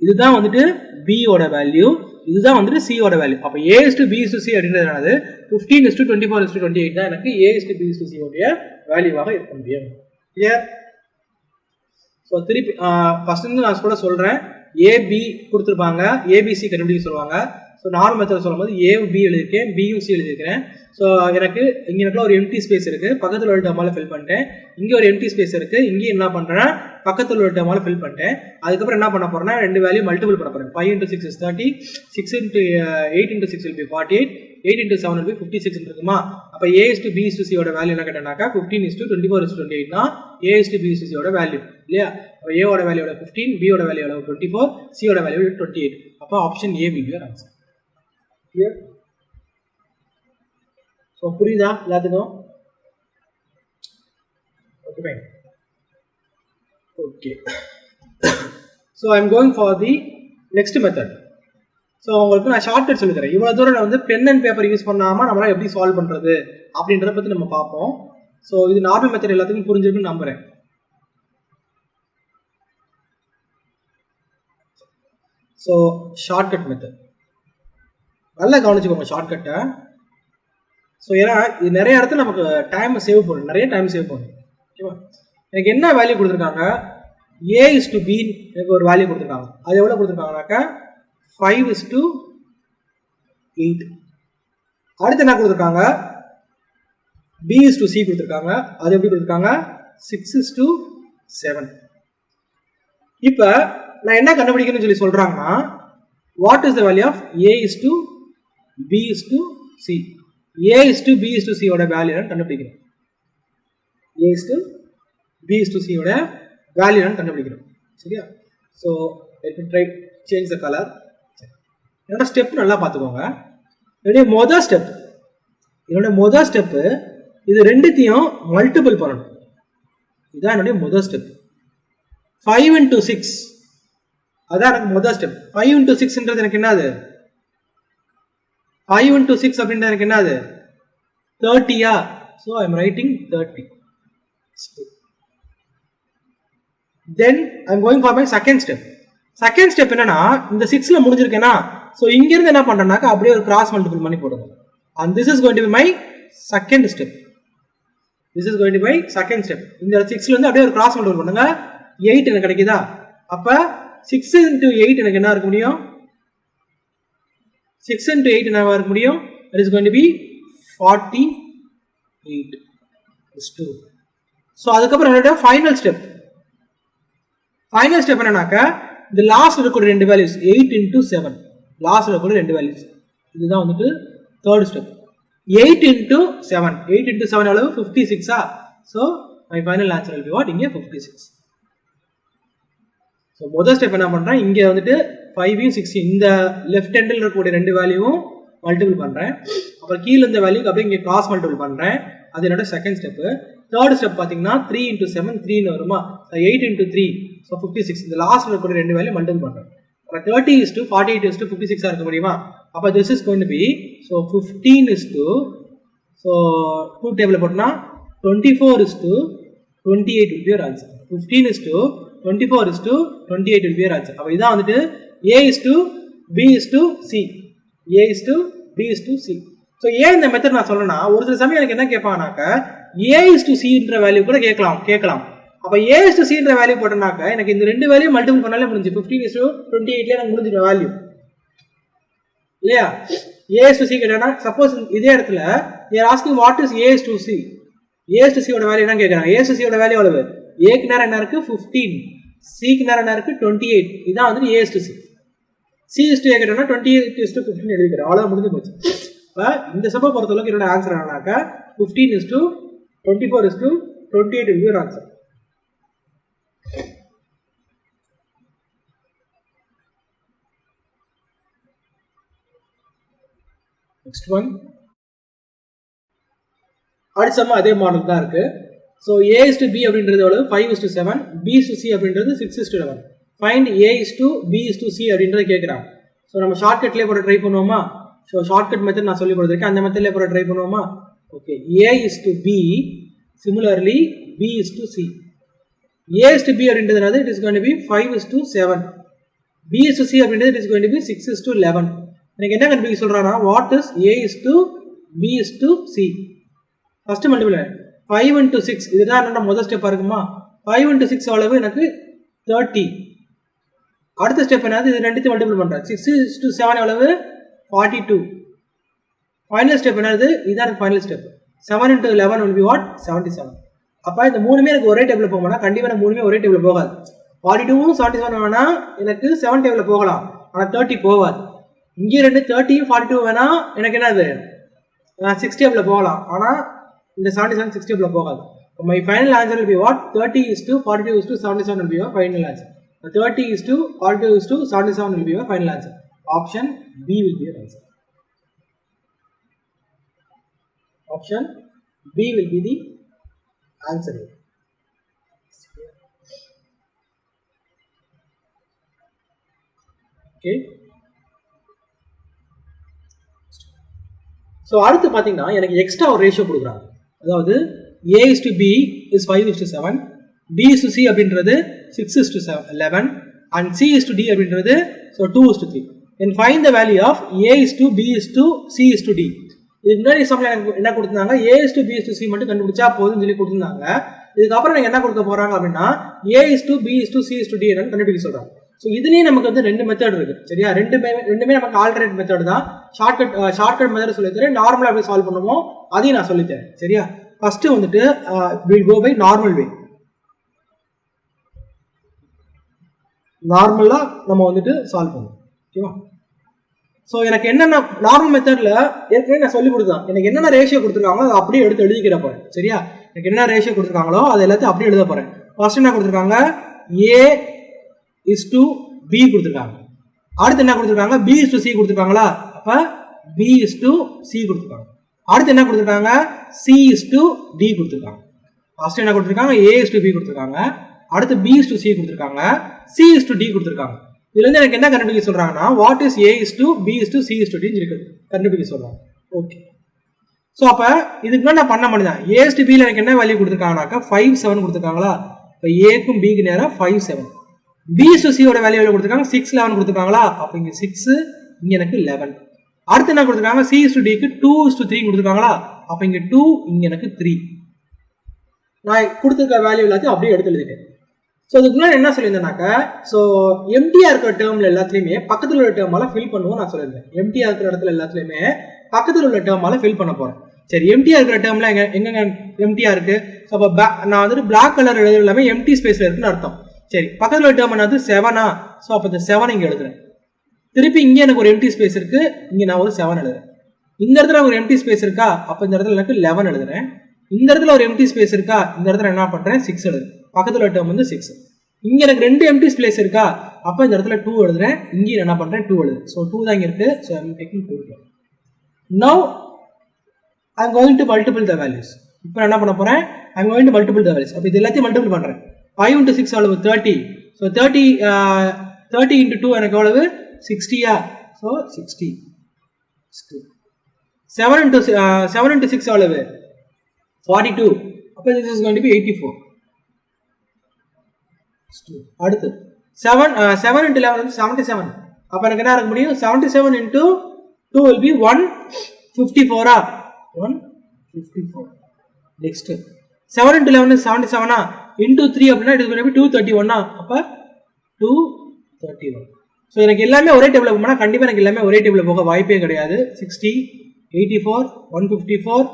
இதுதான் வந்துட்டு B ஓட வேல்யூ, இதுதான் வந்துட்டு C ஓட வேல்யூ. அப்ப A is to B is to C அப்படின்றது 15:24:28 தான் எனக்கு A is to B is to C உடைய வேல்யூவாக இருக்க முடியும். கிளியர்? ஸோ திருப்பி ஃபர்ஸ்ட் இருந்து நான் கூட சொல்றேன், AB கொடுத்துருப்பாங்க, ABC கண்டுபிடிக்க சொல்லுவாங்க. ஸோ நார்மல் மெத்தட் சொல்லும்போது A B எழுதியிருக்கேன், Bயும் C எழுதியிருக்கிறேன். ஸோ எனக்கு இங்க எனக்கு ஒரு எம்டி ஸ்பேஸ் இருக்கு, பக்கத்தில் உள்ள டேர்மால ஃபில் பண்ணிட்டேன். இங்கே ஒரு எம்டி ஸ்பேஸ் இருக்கு, இங்கேயும் என்ன பண்றேன் பக்கத்தில் உள்ள டேர்மால ஃபில் பண்ணிட்டேன். அதுக்கப்புறம் என்ன பண்ண போறேன்னா ரெண்டு வேல்யூ மல்டிபிள் பண்ண போறேன். 5 into 6 is 30, 6 into 8 into 6 will be 48, 8 into 7 will be 56 இருக்குமா. அப்ப A is to B is to C ஓட வேல்யூ என்ன கேட்டாக்கா 15:24:28 தான் A is to B is to C ஓட வேல்யூ இல்லையா. அப்ப A ஓட வேல்யூ 15, B ஓட வேல்யூ 24, C ஓட வேல்யூ 28. அப்ப option A will be your answer. Clear? So புரியுதா எல்லாத்துக்கும்? Okay fine. Okay. So I am going for the next method. So உங்களுக்கு நான் ஷார்ட்கட் சொல்லி தரேன். இவ்வளவு தூரம் நான் வந்து பென் அண்ட் பேப்பர் யூஸ் பண்ணாம நம்மளால எப்படி சால்வ் பண்றது அப்படின்றத பத்தி நம்ம பார்ப்போம். ஸோ இது நார்மல் மெத்தட் எல்லாத்துக்கும் புரிஞ்சிருக்குன்னு நம்புறேன். ஸோ ஷார்ட்கட் மெத்தட் நல்லா கவனிச்சுக்கோங்க ஷார்ட்கட்டை. ஸோ ஏன்னா இது நிறைய இடத்துல நமக்கு டைம் சேவ் பண்ணும், நிறைய டைம் சேவ் பண்ணும். ஓகேவா? எனக்கு என்ன வேல்யூ கொடுத்துருக்காங்க, A is to B எனக்கு ஒரு வேல்யூ கொடுத்துருக்காங்க. அது எவ்வளோ கொடுத்துருக்காங்கனாக்கா 5:8. அடுத்து என்ன கொடுத்துருக்காங்க, B is to C கொடுத்துருக்காங்க. அது எப்படி கொடுத்துருக்காங்க 6:7. இப்போ நான் என்ன கண்டுபிடிக்கணும்னு சொல்லி சொல்றாங்கன்னா what is the value of A is to B is to C. A is to B is to C ஓட வேல்யூ கண்டுபிடிக்கணும். A is to B is to C ஓட வேல்யூ கண்டுபிடிக்கணும். சரியா? So let me try change the color. என்னோட step நல்லா பார்த்துக்கோங்க. என்னுடைய மொதல் ஸ்டெப்பு இது ரெண்டுத்தையும் மல்டிபிள் பண்ணணும். இதுதான் என்னுடைய முதல் ஸ்டெப். 5 into 6 அதான் எனக்கு முதல் ஸ்டெப். 5 into 6ன்றது எனக்கு என்னது? 5 into 6 அப்படின்றது எனக்கு என்னது? 30யா? So I am writing 30. Then I am going for my second step. Second step என்னன்னா, இந்த 6ல முடிஞ்சிருக்கேனா, ஸோ இங்கிருந்து என்ன பண்றேன்னாக்கா அப்படியே ஒரு கிராஸ் மல்டிபிள் பண்ணி போடுங்க. And this is going to be my second step. This is going to be my second step. இந்த 6ல இருந்து அப்படியே ஒரு கிராஸ் மல்டிபிள் பண்ணுங்க. 8 எனக்கு கிடைக்குதா? அப்ப 6 into 8 எனக்கு என்ன இருக்க முடியும்? 6 into 8 என்னவா இருக்க முடியும்? That is going to be 48 is 2. So அதுக்கப்புறம் என்னோட ஃபைனல் ஸ்டெப். ஃபைனல் ஸ்டெப் என்னன்னாக்கா, இந்த லாஸ்ட் இருக்கக்கூடிய 2 வேல்யூஸ் 8 into 7, லாஸ்ட் இருக்கக்கூடிய 2 வேல்யூஸ், இதுதான் வந்துட்டு தேர்ட் ஸ்டெப். 8 into 7, 8 into 7 எவ்வளவு? 56. So my final answer will be what? இங்கே 56. ஸோ முதல் ஸ்டெப் என்ன பண்றேன், இங்கே வந்துட்டு 5 16 இந்த லெஃப்ட் ஹேண்டில் இருக்கக்கூடிய 2 வேல்யூவும் மல்டிபிள் பண்றேன். அப்புறம் கீழே இந்த வேல்யூக்கு அப்படியே இங்கே கிராஸ் மல்டிபிள் பண்றேன். அது என்னோட செகண்ட் ஸ்டெப். தேர்ட் ஸ்டெப் பார்த்தீங்கன்னா 3 into 7 3 வருமா? 8 into 3, ஸோ 56. இந்த லாஸ்ட்ல இருக்கக்கூடிய 2 வேல்யூ மல்டிபிள் பண்றேன். அப்புறம் 30 is to 48 is to 56 இருக்க முடியுமா? அப்போ this is going to be, so 15 is to, so 2 table போட்டோம்னா 24 is to 28 will be your answer. 15 is to 24 is to 28 will be your answer. அப்போ இதான் வந்துட்டு A is to B is to C, A is to B is to C. So ஏன் இந்த method நான் சொல்றேன்னா, ஒரு சில சமயம் எனக்கு என்ன கேட்பாங்கனாக்க A is to C என்ற வேல்யூ கூட கேட்கலாம். அப்ப A is to C என்ற வேல்யூ போட்டனாக்க எனக்கு இந்த 2 வேல்யூ மல்டிபிள் பண்ணாலே முடிஞ்சு 15 is to 28 எனக்கு முடிஞ்சிடும் வேல்யூ இல்லையா? A is to C கேட்டா, சப்போஸ் இதே இடத்துல they are asking what is A is to C, A is to C ஓட வேல்யூ என்ன கேக்குறாங்க? A is to C ஓட வேல்யூ எவ்வளவு? A க்கு நேரா என்ன இருக்கு? 15, C க்கு நேரா என்ன இருக்கு? 28. இதான் வந்து A is to C. C is to A கேட்டா 28 is to 15 எழுதிக்கிறேன். அவ்வளவுதான் முடிஞ்சு போச்சு. அப்ப இந்த சப்ப பொறுத்தளவுக்கு என்னோட ஆன்சர் என்னன்னாக்க 15 is to 24 is to 28 will be your answer. Next one. அடுத்த சம் அதே மாடல் தான் இருக்கு. So A is to B அப்படின்றது எவ்வளவு? 5 is to 7, B is to C அப்படின்றது 6 is to 11. Find A is to B is to C அப்படின்றத கேக்குறாங்க. So நம்ம ஷார்ட்கட்லயே போட ட்ரை பண்ணுவோமா? So ஷார்ட்கட் மெத்தட் நான் சொல்லி கொடுத்திருக்கேன், அந்த மெத்தட்லயே போட ட்ரை பண்ணுவோமா? Okay, A is to B, similarly B is to C. A is to B அப்படின்றதுனால it is going to be 5 is to 7. B is to C அப்படின்றது it is going to be 6 is to 11. எனக்கு என்ன கண்டுபிடிக்க சொல்றானா, what is A is to B is to C? First multiple 5 into 6, இதுதான் என்னோட முதல் ஸ்டெப்பா இருக்குமா? 5 into 6 எவ்வளவு? எனக்கு 30. அடுத்த ஸ்டெப் என்னது? இது ரெண்டுத்தையும் மல்டிபிள் பண்றேன். 6 is to 7 எவ்வளவு? 42. ஃபைனல் ஸ்டெப் என்னது? இதான் final step. 7 into 11 will be what? 77. அப்ப இந்த மூணுமே எனக்கு ஒரே டேபிள்ல போகணும்னா கண்டிப்பா எனக்கு மூணுமே ஒரே டேபிள்ல போகாது. 42 77 வேணா எனக்கு 7 டேபிள்ல போகலாம், ஆனா 30 போகாது. இங்க ரெண்டு 30 42 வேணா எனக்கு என்னது 6 டேபிள்ல போகலாம், ஆனா இந்த 77 6 டேபிள்ல போகாது. My final answer will be what? 30 is to 42 is to 77 will be your final answer. 30 is to 42 is to 77 will be your final answer. Option B will be your answer. Option B will be the answer. Okay. So அடுத்து பாத்தீங்கன்னா எனக்கு extra ஒரு ratio கொடுக்குறாங்க. அதாவது A is to B is 5 is to 7, B is to C அப்படின்றது 6 is to 11 and C is to D அப்படின்றது so 2 is to 3. Then find the value of A is to B is to C is to D. இதுக்கு முன்னாடி example எனக்கு என்ன கொடுத்தாங்க? A is to B is to C மட்டும் கண்டுபிடிச்சா போதும்னு சொல்லி கொடுத்தாங்க. இதுக்கு அப்புறம் நீங்க என்ன கொடுக்க போறாங்க அப்படின்னா A is to B is to C is to D என்னன்னு கண்டுபிடிக்க சொல்றாங்க. ஸோ இதுலயே நமக்கு வந்து ரெண்டு மெத்தட் இருக்கு சரியா? ரெண்டுமே நமக்கு ஆல்டர்னேட் மெத்தட் தான். ஷார்ட்கட் மெத்தட் சொல்லித்தரேன், நார்மலா எப்படி சால்வ் பண்ணுமோ அதையும் நான் சொல்லித்தரேன் சரியா? ஃபர்ஸ்ட் வந்துட்டு வில் கோ பை நார்மல் வே. நார்மலா நம்ம வந்துட்டு சால்வ் பண்ணுவோம் ஓகேவா? ஸோ எனக்கு என்னென்ன நார்மல் மெத்தட்ல ஏற்கனவே நான் சொல்லி கொடுத்தேன். எனக்கு என்னென்ன ரேஷியோ கொடுத்துருக்காங்களோ அதை அப்படியே எடுத்து எழுதிக்கிற போறேன் சரியா? எனக்கு என்ன ரேஷியோ கொடுத்துருக்காங்களோ அதை எல்லாத்தையும் அப்படியே எழுத போறேன். ஃபர்ஸ்ட் என்ன கொடுத்துருக்காங்க? A is to B கொடுத்துருக்காங்க. அடுத்து என்ன கொடுத்துருக்காங்க? B is to C கொடுத்துருக்காங்களா? அப்ப B is to C கொடுத்துருக்காங்க. அடுத்து என்ன கொடுத்துருக்காங்க? C is to D கொடுத்துருக்காங்க. ஃபர்ஸ்ட் என்ன கொடுத்துருக்காங்க? A is to B கொடுத்துருக்காங்க. அடுத்து B is to C கொடுத்துருக்காங்க. C is to D கொடுத்துருக்காங்க. இதுல இருந்து எனக்கு என்ன கண்டுபிடிக்க சொல்றாங்கன்னா what is A is to B is to C is to D இருக்கு கண்டுபிடிக்க சொல்றாங்க. ஓகே, ஸோ அப்ப இதுக்கு மேலே நான் பண்ண முடியும். A is to B ல எனக்கு என்ன வேல்யூ கொடுத்துருக்காங்கனாக்கா 5 7 கொடுத்துருக்காங்களா. இப்போ ஏக்கும் பிக்கு நேரம் 5 7. B is to C ஓட வேல்யூ கொடுத்துருக்காங்க 6 11 கொடுத்துருக்காங்களா. அப்போ இங்க 6 இங்க எனக்கு 11. அடுத்து என்ன கொடுத்துருக்காங்க C is to D க்கு 2 is to 3 கொடுத்துருக்காங்களா. அப்போ இங்க 2 இங்க எனக்கு 3. நான் கொடுத்துருக்க வேல்யூ எல்லாத்தையும் அப்படியே எடுத்து எழுதிட்டேன். ஸோ இதுக்கு முன்னாடி என்ன சொல்லியிருந்தேனாக்கா, ஸோ எம்டிஆர் இருக்கிற டேர்ம்ல எல்லாத்துலையுமே பக்கத்தில் உள்ள டேர்மால ஃபில் பண்ணுவோம் நான் சொல்லியிருந்தேன். எம்டிஆர் இருக்கிற இடத்துல எல்லாத்துலையுமே பக்கத்தில் உள்ள டேர்மால ஃபில் பண்ண போறேன். சரி, எம்டிஆர் இருக்கிற டேர்ம்ல எங்க எம்டிஆர் இருக்கு. ஸோ அப்போ நான் வந்துட்டு பிளாக் கலர் எழுதுறது எல்லாமே எம்டி ஸ்பேஸ்ல இருக்குன்னு அர்த்தம். சரி, பக்கத்தில் உள்ள டேர்ம் என்னது 7. ஸோ அப்போ இந்த 7 இங்க எழுதுறேன். திருப்பி இங்கே எனக்கு ஒரு எம்டி ஸ்பேஸ் இருக்கு, இங்க நான் ஒரு 7 எழுதுறேன். இந்த இடத்துல ஒரு எம்டி ஸ்பேஸ் இருக்கா, அப்போ இந்த இடத்துல எனக்கு 11 எழுதுறேன். இந்த இடத்துல ஒரு எம்டி ஸ்பேஸ் இருக்கா, இந்த இடத்துல என்ன பண்றேன் 6 எழுதுறேன். பக்கத்துல டேர்ம் வந்து 6. இங்க எனக்கு 2 எம்டி ஸ்பேஸ் இருக்கா, அப்ப இந்த இடத்துல 2 எழுதுறேன். இங்க என்ன பண்றேன் 2 எழுதுறேன். சோ 2 தான் இங்க இருக்கு. So I am taking 2. Now I am going to multiply the values. இப்போ என்ன பண்ண போறேன், I am going to multiply the values. அப்ப இது எல்லாத்தையும் மல்டிபிள் பண்றேன். 5 into 6 எவ்வளவு 30. சோ 30 into 2 எனக்கு எவ்வளவு 60யா. சோ 60. 7 into 6 எவ்வளவு 42. அப்ப this is going to be 84. அடுத்து 7 into 11 வந்து 77. அப்ப எனக்கு என்ன இருக்க முடியும் 77 into 2 will be 154. 154. Next 7 into 11 is 77 into 3 அப்படினா it is going to be 231. அப்ப 231. சோ எனக்கு எல்லாமே ஒரே டேபிள்ல போனா கண்டிப்பா எனக்கு எல்லாமே ஒரே டேபிள்ல போக வாய்ப்பே கிடையாது. 60 84 154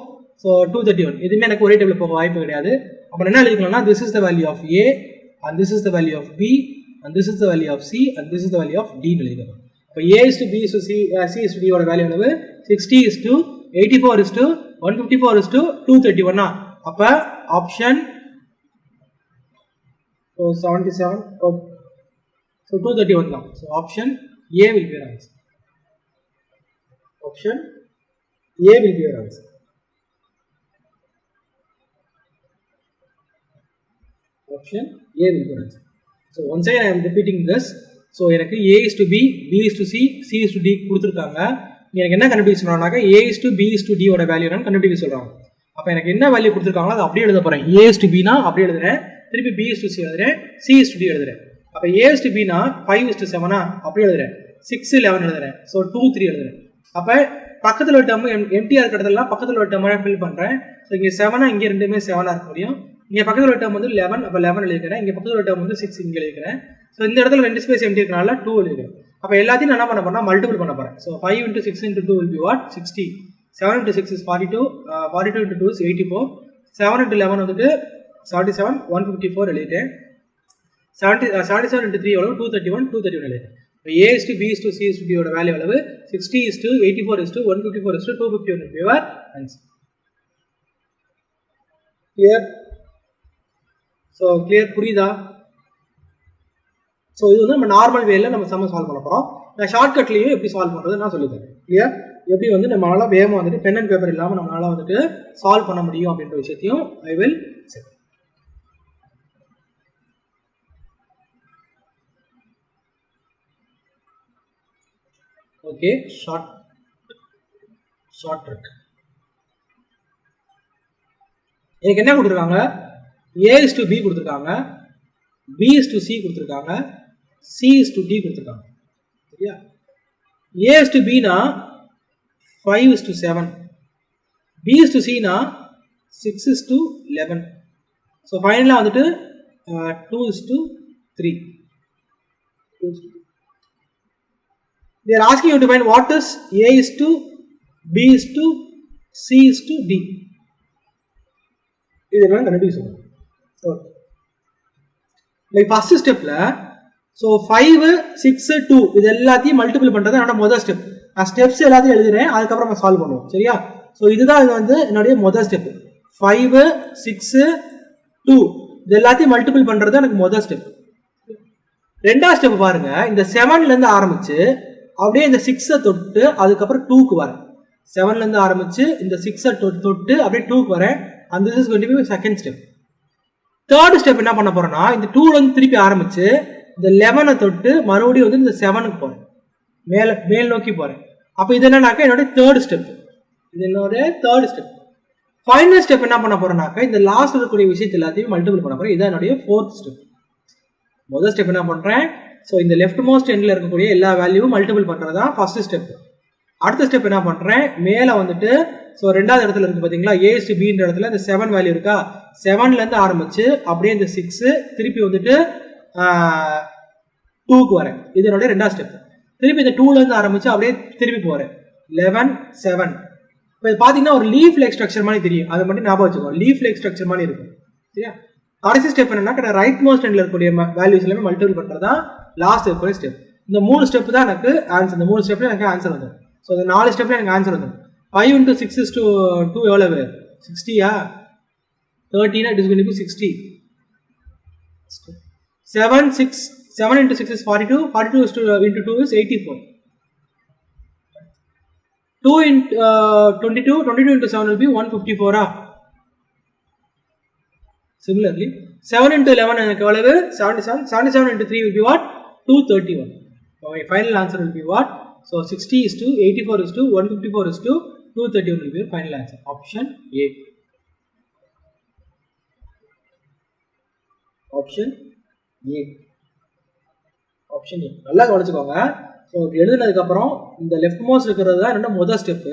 so 231 இதுமே எனக்கு ஒரே டேபிள்ல போக வாய்ப்பு கிடையாது. அப்ப என்ன எழுதிக்கலாம்னா this is the value of A and this is the value of B and this is the value of C and this is the value of D னு எழுதிக்கலாம். அப்ப A is to B is to C is to D ஓட value என்னது 60 is to 84 is to 154 is to 231. அப்ப option so 77 so 231 தான். so option A will be your answer. Option A will be your answer. Option A will be your answer. So once again I am repeating this. So எனக்கு A is to B, B is to C, C is to D கொடுத்திருக்காங்க. எனக்கு என்ன கண்டுபிடிக்க சொல்றாங்கனாக்க A is to B is to D ஓட value என்னன்னு கண்டுபிடிக்க சொல்றாங்க. அப்ப எனக்கு என்ன வேல்யூ கொடுத்திருக்காங்களோ அதை அப்படியே எழுத போறேன். A is to B னா அப்படியே எழுதுறேன். திருப்பி B is to C எழுதுறேன். C is to D எழுதுறேன். அப்ப A is to B னா 5 is to 7 அப்படியே எழுதுறேன். 6 11 எழுதுறேன். So 2 3 எழுதுறேன். அப்ப பக்கத்துல ஒரு டேர்ம் எம்டிஆர் கடத்தலாம் பக்கத்துல ஒரு டேர்ம் ஃபில் பண்றேன். சோ இங்க 7 இங்க ரெண்டுமே 7 இருக்க முடியும். இங்க பக்கத்துல ஒரு டேர்ம் வந்து 11 அப்ப 11 எழுதிக்கிறேன். இங்க பக்கத்துல ஒரு டேர்ம் வந்து 6 இங்க எழுதிக்கிறேன். சோ இந்த இடத்துல ரெண்டு ஸ்பேஸ் எம்டி இருக்கனால 2 எழுதிக்கிறேன். அப்ப எல்லாத்தையும் நான் என்ன பண்ண போறேன் மல்டிபிள் பண்ண போறேன். So 5 into 6 into 2 will be what 60. 7 into 6 is 42. 42 into 2 is 84. 7 into 11 வந்துட்டு 77 154 எழுதிட்டேன். 77 into 3 எவ்வளவு 231 231 எழுதிட்டேன். A is to B is to C is to D ஓட வேல்யூ எவ்வளவு 60 is to 84 is to 154 is to 251 is your answer. Clear? So clear புரியுதா? So இது வந்து நம்ம நார்மல் வேல நம்ம சம்ம சால்வ் பண்ண போறோம். நான் ஷார்ட்கட்லயே எப்படி சால்வ் பண்றது நான் சொல்லி தரேன். கிளியர்? எப்படி வந்து நம்மளால வேகமா வந்துட்டு பென் அண்ட் பேப்பர் இல்லாம நம்மளால வந்துட்டு சால்வ் பண்ண முடியும் அப்படின்ற விஷயத்தையும் I will say. Okay, short trick. எனக்கு என்ன கொடுத்திருக்காங்க A is to B கொடுத்திருக்காங்க, B is to C கொடுத்திருக்காங்க, C is to D கொடுத்திருக்காங்க. சரியா? A is to B னா 5 is to 7, B is to C னா 6 is to 11. So ஃபைனலா வந்துட்டு 2 is to 3. They are asking you to find what is A is to B is to C is to D. இதெல்லாம் கண்டுபிடிக்க சொல்லுங்க. Okay. Like first ஸ்டெப்ல so 5 6 2 இது எல்லாத்தையும் multiple பண்றது என்னோட முதல் ஸ்டெப். நான் ஸ்டெப்ஸ் எல்லாத்தையும் எழுதுறேன், அதுக்கு அப்புறம் நம்ம சால்வ் பண்ணுவோம். சரியா? சோ இதுதான் இது வந்து என்னோட முதல் ஸ்டெப். 5 6 2 இது எல்லாத்தையும் மல்டிபிள் பண்றது எனக்கு முதல் ஸ்டெப். ரெண்டாவது ஸ்டெப் பாருங்க, இந்த 7ல இருந்து ஆரம்பிச்சு அப்படியே இந்த 6 தொட்டு அதுக்கப்புறம் 2க்கு வரேன். 7ல இருந்து ஆரம்பிச்சு இந்த 6 தொட்டு அப்படியே 2க்கு வரேன். and this is going to be my second step. Third step என்ன பண்ண போறேன்னா இந்த 2ல இருந்து திருப்பி ஆரம்பிச்சு இந்த 11 தொட்டு மறுபடியும் வந்து இந்த 7க்கு போறேன், மேல் நோக்கி போறேன். அப்ப இது என்னன்னாக்கா என்னோட தேர்ட் ஸ்டெப். இது என்னோட தேர்ட் ஸ்டெப். ஃபைனல் ஸ்டெப் என்ன பண்ண போறேன்னாக்கா இந்த லாஸ்ட் இருக்கக்கூடிய விஷயத்தை எல்லாத்தையும் மல்டிபிள் பண்ண போறேன். இதான் என்னுடைய ஃபோர்த் ஸ்டெப். முதல் ஸ்டெப் என்ன பண்றேன், ஸோ இந்த லெஃப்ட் மோஸ்ட் எண்ட்ல இருக்கக்கூடிய எல்லா வேல்யூவும் மல்டிபிள் பண்றதா ஃபர்ஸ்ட் ஸ்டெப். அடுத்த ஸ்டெப் என்ன பண்றேன், மேல வந்துட்டு ஸோ ரெண்டாவது இடத்துல இருக்கு பாத்தீங்களா, A/B இடத்துல இந்த 7 வேல்யூ இருக்கா, 7ல இருந்து ஆரம்பிச்சு அப்படியே இந்த 6 திருப்பி வந்துட்டு 2க்கு வரேன். இது என்னுடைய ரெண்டாவது ஸ்டெப். திருப்பி இந்த 2ல இருந்து ஆரம்பிச்சு அப்படியே திருப்பி போறேன் 11 7. இப்போ பாத்தீங்கன்னா ஒரு லீஃப் லைக் ஸ்ட்ரக்சர் மாதிரி தெரியும், அதை மட்டும் ஞாபகம் வச்சுக்கோ, லீஃப் லைக் ஸ்ட்ரக்சர் மாதிரி இருக்கும். சரியா? கடைசி ஸ்டெப் என்னன்னா ரைட் மோஸ்ட் எண்ட்ல இருக்கக்கூடிய வேல்யூஸ் எல்லாமே மல்டிபிள் பண்றதா லாஸ்ட் இருக்கக்கூடிய ஸ்டெப். இந்த 3 ஸ்டெப் தான் எனக்கு ஆன்சர். இந்த 3 ஸ்டெப்ல எனக்கு ஆன்சர் வந்துடும். ஸோ இந்த 4 ஸ்டெப்ல எனக்கு ஆன்சர் வந்துடும். 5 × 6 = 2 எவ்வளவு, 60யா? 30 it is going to be 60. 7 × 6 is 42. 42 × 2 is 84. 2 × 22 × 7 will be 154. Similarly, 7 × 11 எனக்கு எவ்வளவு, 77. 77 × 3 will be what, 231. So my final answer will be what, so 60 is to 84 is to 154 is to 231 will be your final answer. Option A. Option A. Option A. நல்லா கவனிச்சுக்கோங்க. So எழுதுனதுக்கு அப்புறம் இந்த left most இருக்கிறது தான் என்னோட முதல் step.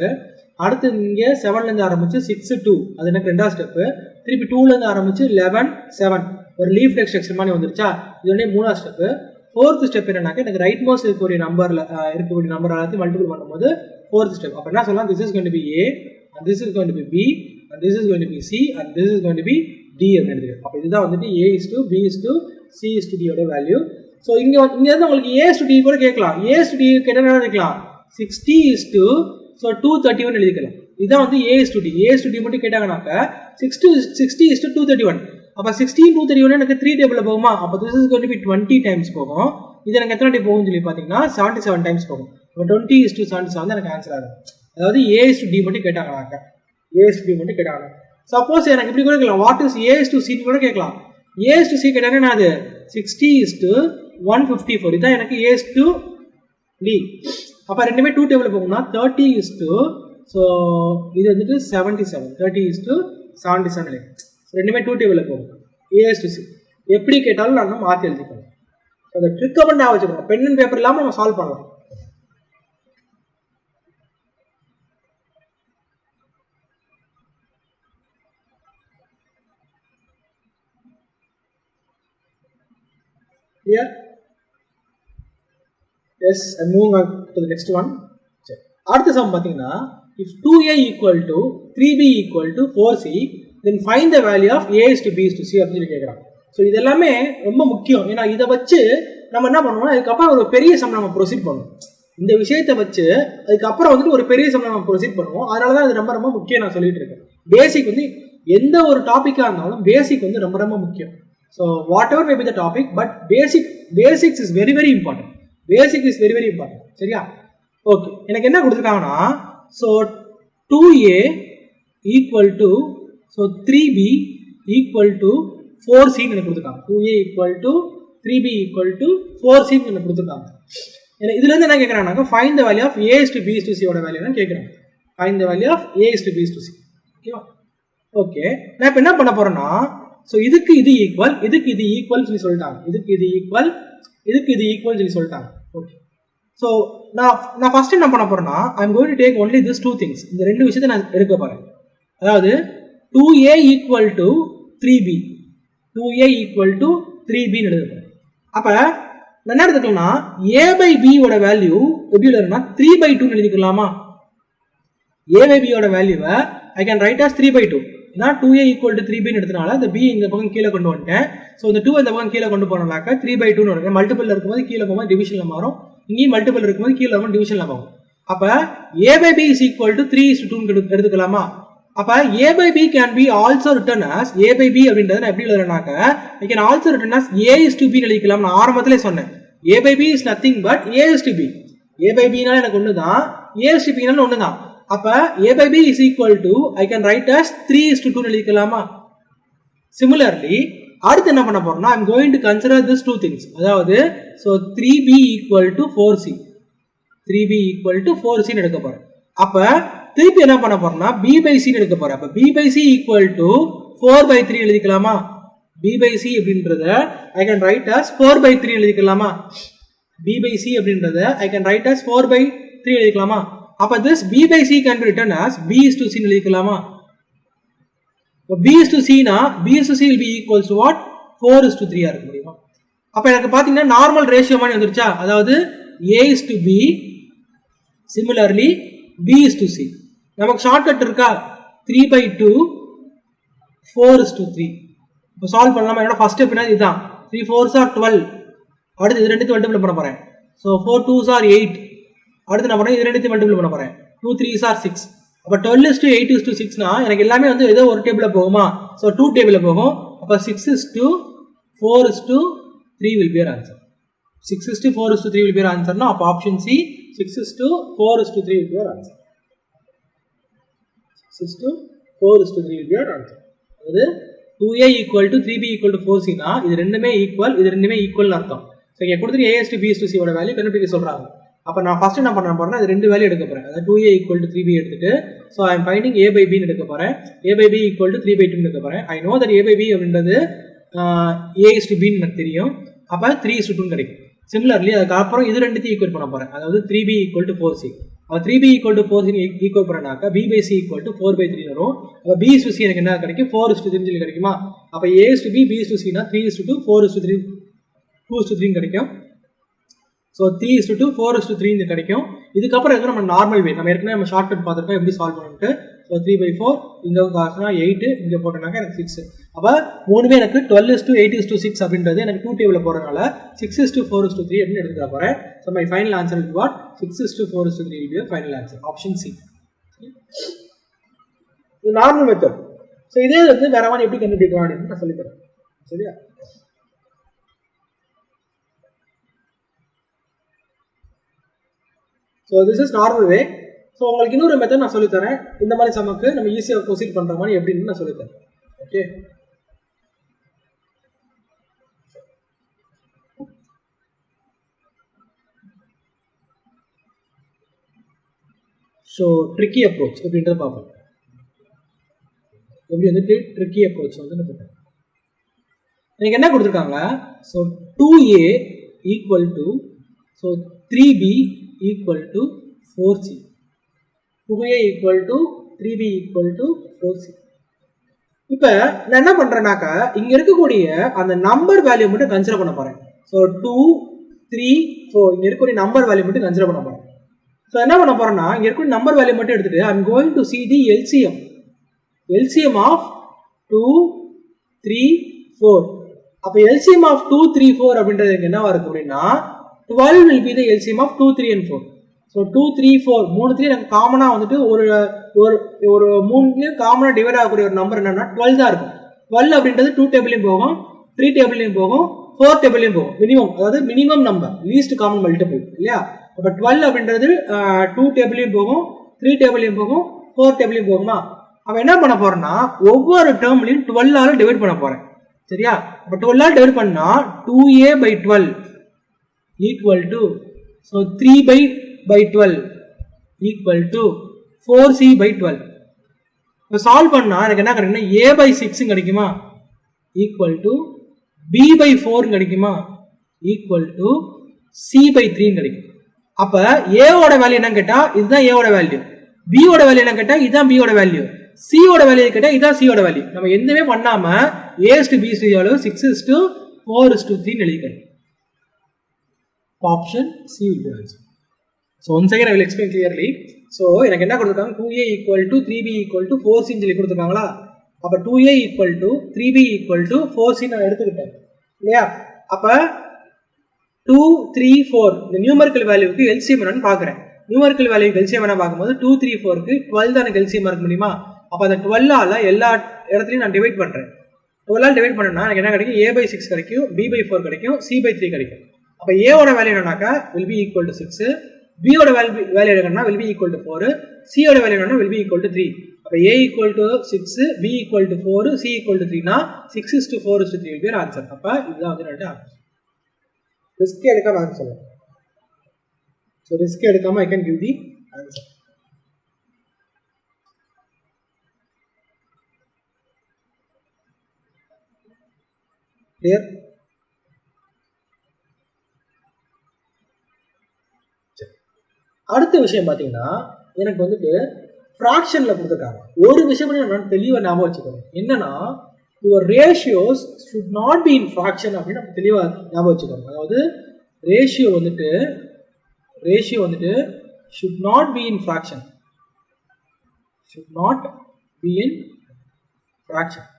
அடுத்து இங்கே 7லேருந்து ஆரம்பிச்சு 6 2 அது எனக்கு ரெண்டாவது ஸ்டெப்பு. திருப்பி 2லேருந்து ஆரம்பிச்சு 11 7 ஒரு லீஃப் லைக் ஸ்ட்ரக்சர் மாதிரி வந்துருச்சா, இது மூணாவது ஸ்டெப்பு. ஃபோர்த் ஸ்டெப் என்னன்னாக்க எனக்கு ரைட் மோஸ்ட் இருக்கக்கூடிய நம்பர் எல்லாத்தையும் மல்டிபிள் பண்ணும்போது ஃபோர்த் ஸ்டெப். அப்போ என்ன சொல்லலாம், this is going to be A and this is going to be B and this is going to be C and this is going to be D அப்படின்னு எடுத்துக்கிறேன். அப்போ இதுதான் வந்துட்டு A is to B is to C is to D ஓட value. So இங்கே இருந்து உங்களுக்கு A is to D கூட கேட்கலாம். A is to D கேட்டால் எழுதிக்கலாம் 60 is to ஸோ 231 எழுதிக்கலாம். இதுதான் வந்து A is to D. A is to D மட்டும் கேட்டாங்கனாக்க 60 is to 231. அப்போ 16 231 எனக்கு 3 டேபிளில் போகுமா, அப்போ this is going to be 20 times போகும். இது எனக்கு எத்தனை டைம் போகும்னு சொல்லி பார்த்தீங்கன்னா 77 டைம்ஸ் போகும். இப்போ 20 is to 77 தான் எனக்கு ஆன்சர் ஆகும். அதாவது A is to D மட்டும் கேட்டாங்கனாக்க, A is to D மட்டும் கேட்டாங்க. சப்போஸ் எனக்கு இப்படி கூட கேட்கலாம், what is A is to C கூட கேட்கலாம். A is to C கேட்டாங்கன்னா அது 60 is to 154. இதுதான் எனக்கு A is to D. அப்போ ரெண்டுமே 2 டேபிள் போகும்னா 30 is to, ஸோ இது வந்துட்டு 77, 30 is to 77 ரெண்டுமே 2 டேபிளில் போகும். A is to C எப்படி கேட்டாலும் நான் மாற்றி எழுதிக்கணும். அந்த ட்ரிக்கை மட்டும் நான் வச்சுக்கணும், பென் அண்ட் பேப்பர் இல்லாமல் நம்ம சால்வ் பண்ணலாம். Here, yes, I'm moving on to the next one. அடுத்த சம் பார்த்தீங்கன்னா, if 2A equal to 3B equal to 4C, then find the value of A is to B is to C அப்படின்னு கேட்குறாங்க. So இது எல்லாமே ரொம்ப முக்கியம். ஏன்னா இதை வச்சு நம்ம என்ன பண்ணுவோம், அதுக்கப்புறம் ஒரு பெரிய சம் நம்ம ப்ரொசீட் பண்ணுவோம். இந்த விஷயத்தை வச்சு அதுக்கப்புறம் வந்துட்டு ஒரு பெரிய சம் நம்ம ப்ரொசீட் பண்ணுவோம். அதனால தான் இது ரொம்ப ரொம்ப முக்கியம் நான் சொல்லிட்டு இருக்கேன். பேசிக் வந்து எந்த ஒரு டாப்பிக்காக இருந்தாலும் பேசிக் வந்து ரொம்ப ரொம்ப முக்கியம். So whatever may be the topic, but basics is very very important. Basic is very very important. சரியா? ஓகே, எனக்கு என்ன கொடுத்துருக்காங்கன்னா, so 2A equal to, so 3B equal to 4C எனக்கு கொடுத்துருக்காங்க. 2A equal to 3B equal to 4C எனக்கு கொடுத்துருக்காங்க. இதுலேருந்து என்ன கேட்குறாங்கனாக்கா, find the value of A is to B is to C ஓட வேல்யூ தான் கேட்குறாங்க. Find the value of A is to B is to C. ஓகேவா? ஓகே, நான் இப்போ என்ன பண்ண போறேன்னா, ஸோ இதுக்கு இது ஈக்குவல், இதுக்கு இது ஈக்குவல் சொல்லி சொல்லிட்டாங்க, இதுக்கு இது ஈக்குவல், இதுக்கு இது ஈக்குவல் சொல்லி சொல்லிட்டாங்க. ஓகே, ஸோ நான் ஃபர்ஸ்ட் என்ன பண்ண போறேன்னா, I am going to take only this two things. இந்த ரெண்டு விஷயத்தை நான் எடுக்க போறேன். அதாவது 2A equal to 3B, 2A equal to 3B எழுத போறேன். அப்ப நான் என்ன எடுத்துக்கலாம்னா, A by B ஓட வேல்யூ எப்படி எழுதுனா 3/2 எழுதிக்கலாமா? A by B ஓட வேல்யூவை I can write as 3/2. நான் 2A equal to 3B எடுத்தனால இந்த B இந்த பக்கம் கீழே கொண்டு வந்துட்டேன். ஸோ இந்த 2 இந்த பக்கம் கீழே கொண்டு போனோம்னாக்க 3/2 வரும். மல்டிபிள் இருக்கும்போது கீழே போகும்போது டிவிஷன்ல மாறும், இங்கேயும் மல்டிபிள் இருக்கும்போது கீழே வரும்போது டிவிஷன்ல போகும். அப்ப A by B is equal to 3:2 எடுத்துக்கலாமா? அப்ப A by B can be also written as A by B அப்படின்றது நான் எப்படி எழுதுறேனாக்க, I can also written as A is to B எழுதிக்கலாம். நான் ஆரம்பத்திலே சொன்னேன், A by B is nothing but A is to B. A by B னால எனக்கு ஒண்ணுதான், A is to B னால ஒண்ணுதான். அப்ப A by B is equal to, I can write as 3:2 எழுதிக்கலாமா? Similarly, அடுத்து என்ன பண்ண போறோம்னா I'm going to consider this two things. அதாவது so 3b equal to 4c, 3b equal to 4c எடுக்க போறேன். அப்ப திருப்பி என்ன பண்ண போறோம்னா b by c எடுக்க போறேன். அப்ப b by c equal to 4/3 எழுதிக்கலாமா? b by c அப்படின்றத I can write as 4/3 எழுதிக்கலாமா? b by c அப்படின்றத I can write as 4/3 எழுதிக்கலாமா? அப்ப this b by c can be written as b is to c எழுதிக்கலாமா? b is to c னா b is to c will be equals to what? 4 is to 3 ஆ இருக்க முடியுமா? அப்ப எனக்கு பாத்தீங்கன்னா normal ratio மாதிரி வந்துருச்சா? அதாவது a is to b, similarly b is to c. நமக்கு ஷார்ட்கட் இருக்கா? 3/2 4 is to 3. இப்போ சால்வ் பண்ணலாமா? என்னோட ஃபர்ஸ்ட் ஸ்டெப் என்ன? இதுதான். 3 4s are 12. அடுத்து இது ரெண்டுத்தையும் மல்டிப்ளை பண்ண போறேன். So 4 2s are 8. அடுத்து நான் பண்ணேன் இது ரெண்டுத்தையும் மல்டிப்ளை பண்ண போறேன். 2 3s are 6. அப்போ 12 is to 8 is to 6 னா எனக்கு எல்லாமே வந்து ஏதோ ஒரு டேபிள்ல போகுமா? ஸோ 2 டேபிள்ல போகும். அப்போ 6 is to 4 is to 3 will be our answer. 6 is to 4 is to 3 will be our answer. னா அப்போ option C 6 is to 4 is to 3 will be our answer. 6 is to 4 is to 3 will be our answer. அதாவது 2a equal to 3b equal to 4c னா இது ரெண்டுமே equal, இது ரெண்டுமே ஈக்குவல்னு அர்த்தம். So இங்கே கொடுத்துட்டு a is to b is to c ஓட வேல்யூ கண்டுபிடிக்க சொல்றாங்க. அப்போ நான் ஃபர்ஸ்ட் என்ன பண்ண போறேன்னா இது ரெண்டு வேல்யூ எடுக்க போறேன். அதாவது 2a equal to 3b எடுத்துட்டு so I am finding a by b ன்னு எடுக்க போறேன். a by b equal to 3/2 ன்னு எடுக்க போறேன். I know that a by b அப்படின்றது a is to b ன்னு எனக்கு தெரியும். அப்போ 3 is to 2 கிடைக்கும். சிமிலர்லி அதுக்கப்புறம் இது ரெண்டுத்தையும் ஈக்குவல் பண்ண போறேன். அதாவது 3b equal to 4c. அப்போ 3b equal to 4c equal பண்ணனாக்கா b by c equal to 4/3 வரும். அப்போ b is to c எனக்கு என்ன கிடைக்கும்? 4 is to 3 சொல்லி கிடைக்குமா? அப்போ a is to b, b is to c னா 3 is to 2, 4 is to 3, 2 is to 3 கிடைக்கும். So 3 is to 2, 4 is to 3 கிடைக்கும். இதுக்கப்புறம் எதுவும் நம்ம நார்மல் வே, நம்ம ஏற்கனவே நம்ம ஷார்ட் கட் பார்த்துருக்கோம் எப்படி சால்வ் பண்ணிட்டு. ஸோ 3/4 இங்கே காசுனா 8, இங்கே போட்டோம்னாக்கா எனக்கு 6. அப்போ மூணுமே எனக்கு 12 is to 8 is to 6 அப்படின்றது எனக்கு 2 டேபிளில் போகிறதுனால 6 is to 4 is to 3 அப்படின்னு எடுத்துக்க போகிறேன். So my final answer is what? 6 is to 4 is to 3 will be final answer. Option C. இது நார்மல் மெத்தட். ஸோ இதே வந்து வேற மாதிரி எப்படி கண்டுபிடிக்கலாம் அப்படின்னு நான் சொல்லித்தரேன். சரியா? So this is normal way. So உங்களுக்கு இன்னொரு மெத்தட் நான் சொல்லித்தரேன். இந்த மாதிரி சமக்கு நம்ம ஈஸியாக ப்ரொசீட் பண்ணுற மாதிரி எப்படின்னு நான் சொல்லித்தரேன். ஓகே. ஸோ ட்ரிக்கி அப்ரோச் எப்படின்றத பார்ப்போம். எப்படி வந்துட்டு ட்ரிக்கி அப்ரோச் வந்து பார்ப்போம். எனக்கு என்ன கொடுத்துருக்காங்க? So 2a equal to so 3b equal to 4c. 2a equal to 3b equal to 4c. இப்போ நான் என்ன பண்றேன்னாக்கா இங்க இருக்கக்கூடிய அந்த நம்பர் வேல்யூ மட்டும் கன்சிடர் பண்ண போறேன். ஸோ 2 3 4 இங்க இருக்கக்கூடிய நம்பர் வேல்யூ மட்டும் கன்சிடர் பண்ண போறேன். ஸோ என்ன பண்ண போறேன்னா இங்க இருக்கக்கூடிய நம்பர் வேல்யூ மட்டும் எடுத்துட்டு ஐ am going to see the LCM. LCM of 2 3 4. அப்போ LCM of 2 3 4 அப்படின்றது என்னவா இருக்கு அப்படின்னா 12 will be the LCM of 2 3 and 4. So 2 3 4 மூணு 3 எனக்கு காமனா வந்துட்டு ஒரு ஒரு ஒரு மூணுலயும் காமனா டிவைட் ஆகக்கூடிய ஒரு நம்பர் என்னன்னா 12 தான் இருக்கும். 12 அப்படின்றது 2 டேபிளையும் போகும், 3 டேபிளையும் போகும், 4 டேபிளையும் போகும். மினிமம், அதாவது minimum number, least common multiple இல்லையா? அப்ப 12 அப்படின்றது 2 டேபிளையும் போகும், 3 டேபிளையும் போகும், 4 டேபிளையும் போகுமா? அப்ப என்ன பண்ண போறேன்னா ஒவ்வொரு டேர்ம்லையும் 12 ஆல டிவைட் பண்ண போறேன். சரியா? அப்ப 12 ஆல டிவைட் பண்ணா 2a by 12 equal to so 3 by 12 equal to 4c by 12. இப்போ சால்வ் பண்ணா எனக்கு என்ன கிடைக்கும்னா a by 6 கிடைக்குமா equal to b by 4 கிடைக்குமா equal to c by 3 கிடைக்கும். அப்ப a ஓட வேல்யூ என்ன கேட்டா இதுதான் a ஓட வேல்யூ, b ஓட வேல்யூ என்ன கேட்டா இதுதான் b ஓட வேல்யூ, c ஓட வேல்யூ கேட்டா இதுதான் c ஓட வேல்யூ. நம்ம எதுவுமே பண்ணாம a is to b is to எவ்வளவு 6 is to 4 is to 3 எழுதிக்கிறேன். Option C will be answer. So once again I will explain clearly. So எனக்கு என்ன கொடுத்திருக்காங்க 2a equal to 3b equal to 4c ன்னு சொல்லி கொடுத்திருக்காங்களா? அப்ப 2a equal to 3b equal to 4c நான் எடுத்துக்கிட்டேன் இல்லையா? அப்ப 2 3 4 இந்த நியூமெரிக்கல் வேல்யூக்கு LCM என்னன்னு பார்க்கறேன். நியூமெரிக்கல் வேல்யூக்கு LCM என்ன பார்க்கும்போது 2 3 4 க்கு 12 தான் எனக்கு LCM இருக்க முடியுமா? அப்ப அந்த 12 ஆல எல்லா இடத்துலயும் நான் டிவைட் பண்றேன். 12 ஆல டிவைட் பண்ணனா எனக்கு என்ன கிடைக்கும்? a by 6 கிடைக்கும், b by 4 கிடைக்கும், c by 3 கிடைக்கும். அப்ப a ஓட வேல்யூ என்னன்னாக்கா will be equal to 6, b ஓட வேல்யூ என்னன்னா will be equal to 4, c ஓட வேல்யூ என்னன்னா will be equal to 3. அப்ப அப்போ A equal to 6, B equal to 4, C equal to 3 னா 6:4:3 will be our answer. அப்போ இதுதான் வந்து என்னோட ஆன்சர். ரிஸ்க் எடுக்காம ஆன்சர் சொல்லுங்க. ஸோ ரிஸ்க் எடுக்காம I can give the answer. Clear? அடுத்த விஷயம் பார்த்தீங்கன்னா எனக்கு வந்துட்டு ஃப்ராக்ஷனில் கொடுத்துருக்காங்க. ஒரு விஷயம் நான் தெளிவாக ஞாபகம் வச்சுக்கணும். என்னன்னா your ratios should not be in fraction அப்படின்னு நம்ம தெளிவாக ஞாபகம் வச்சுக்கணும். அதாவது ரேஷியோ வந்துட்டு should not be in fraction. Should not be in fraction.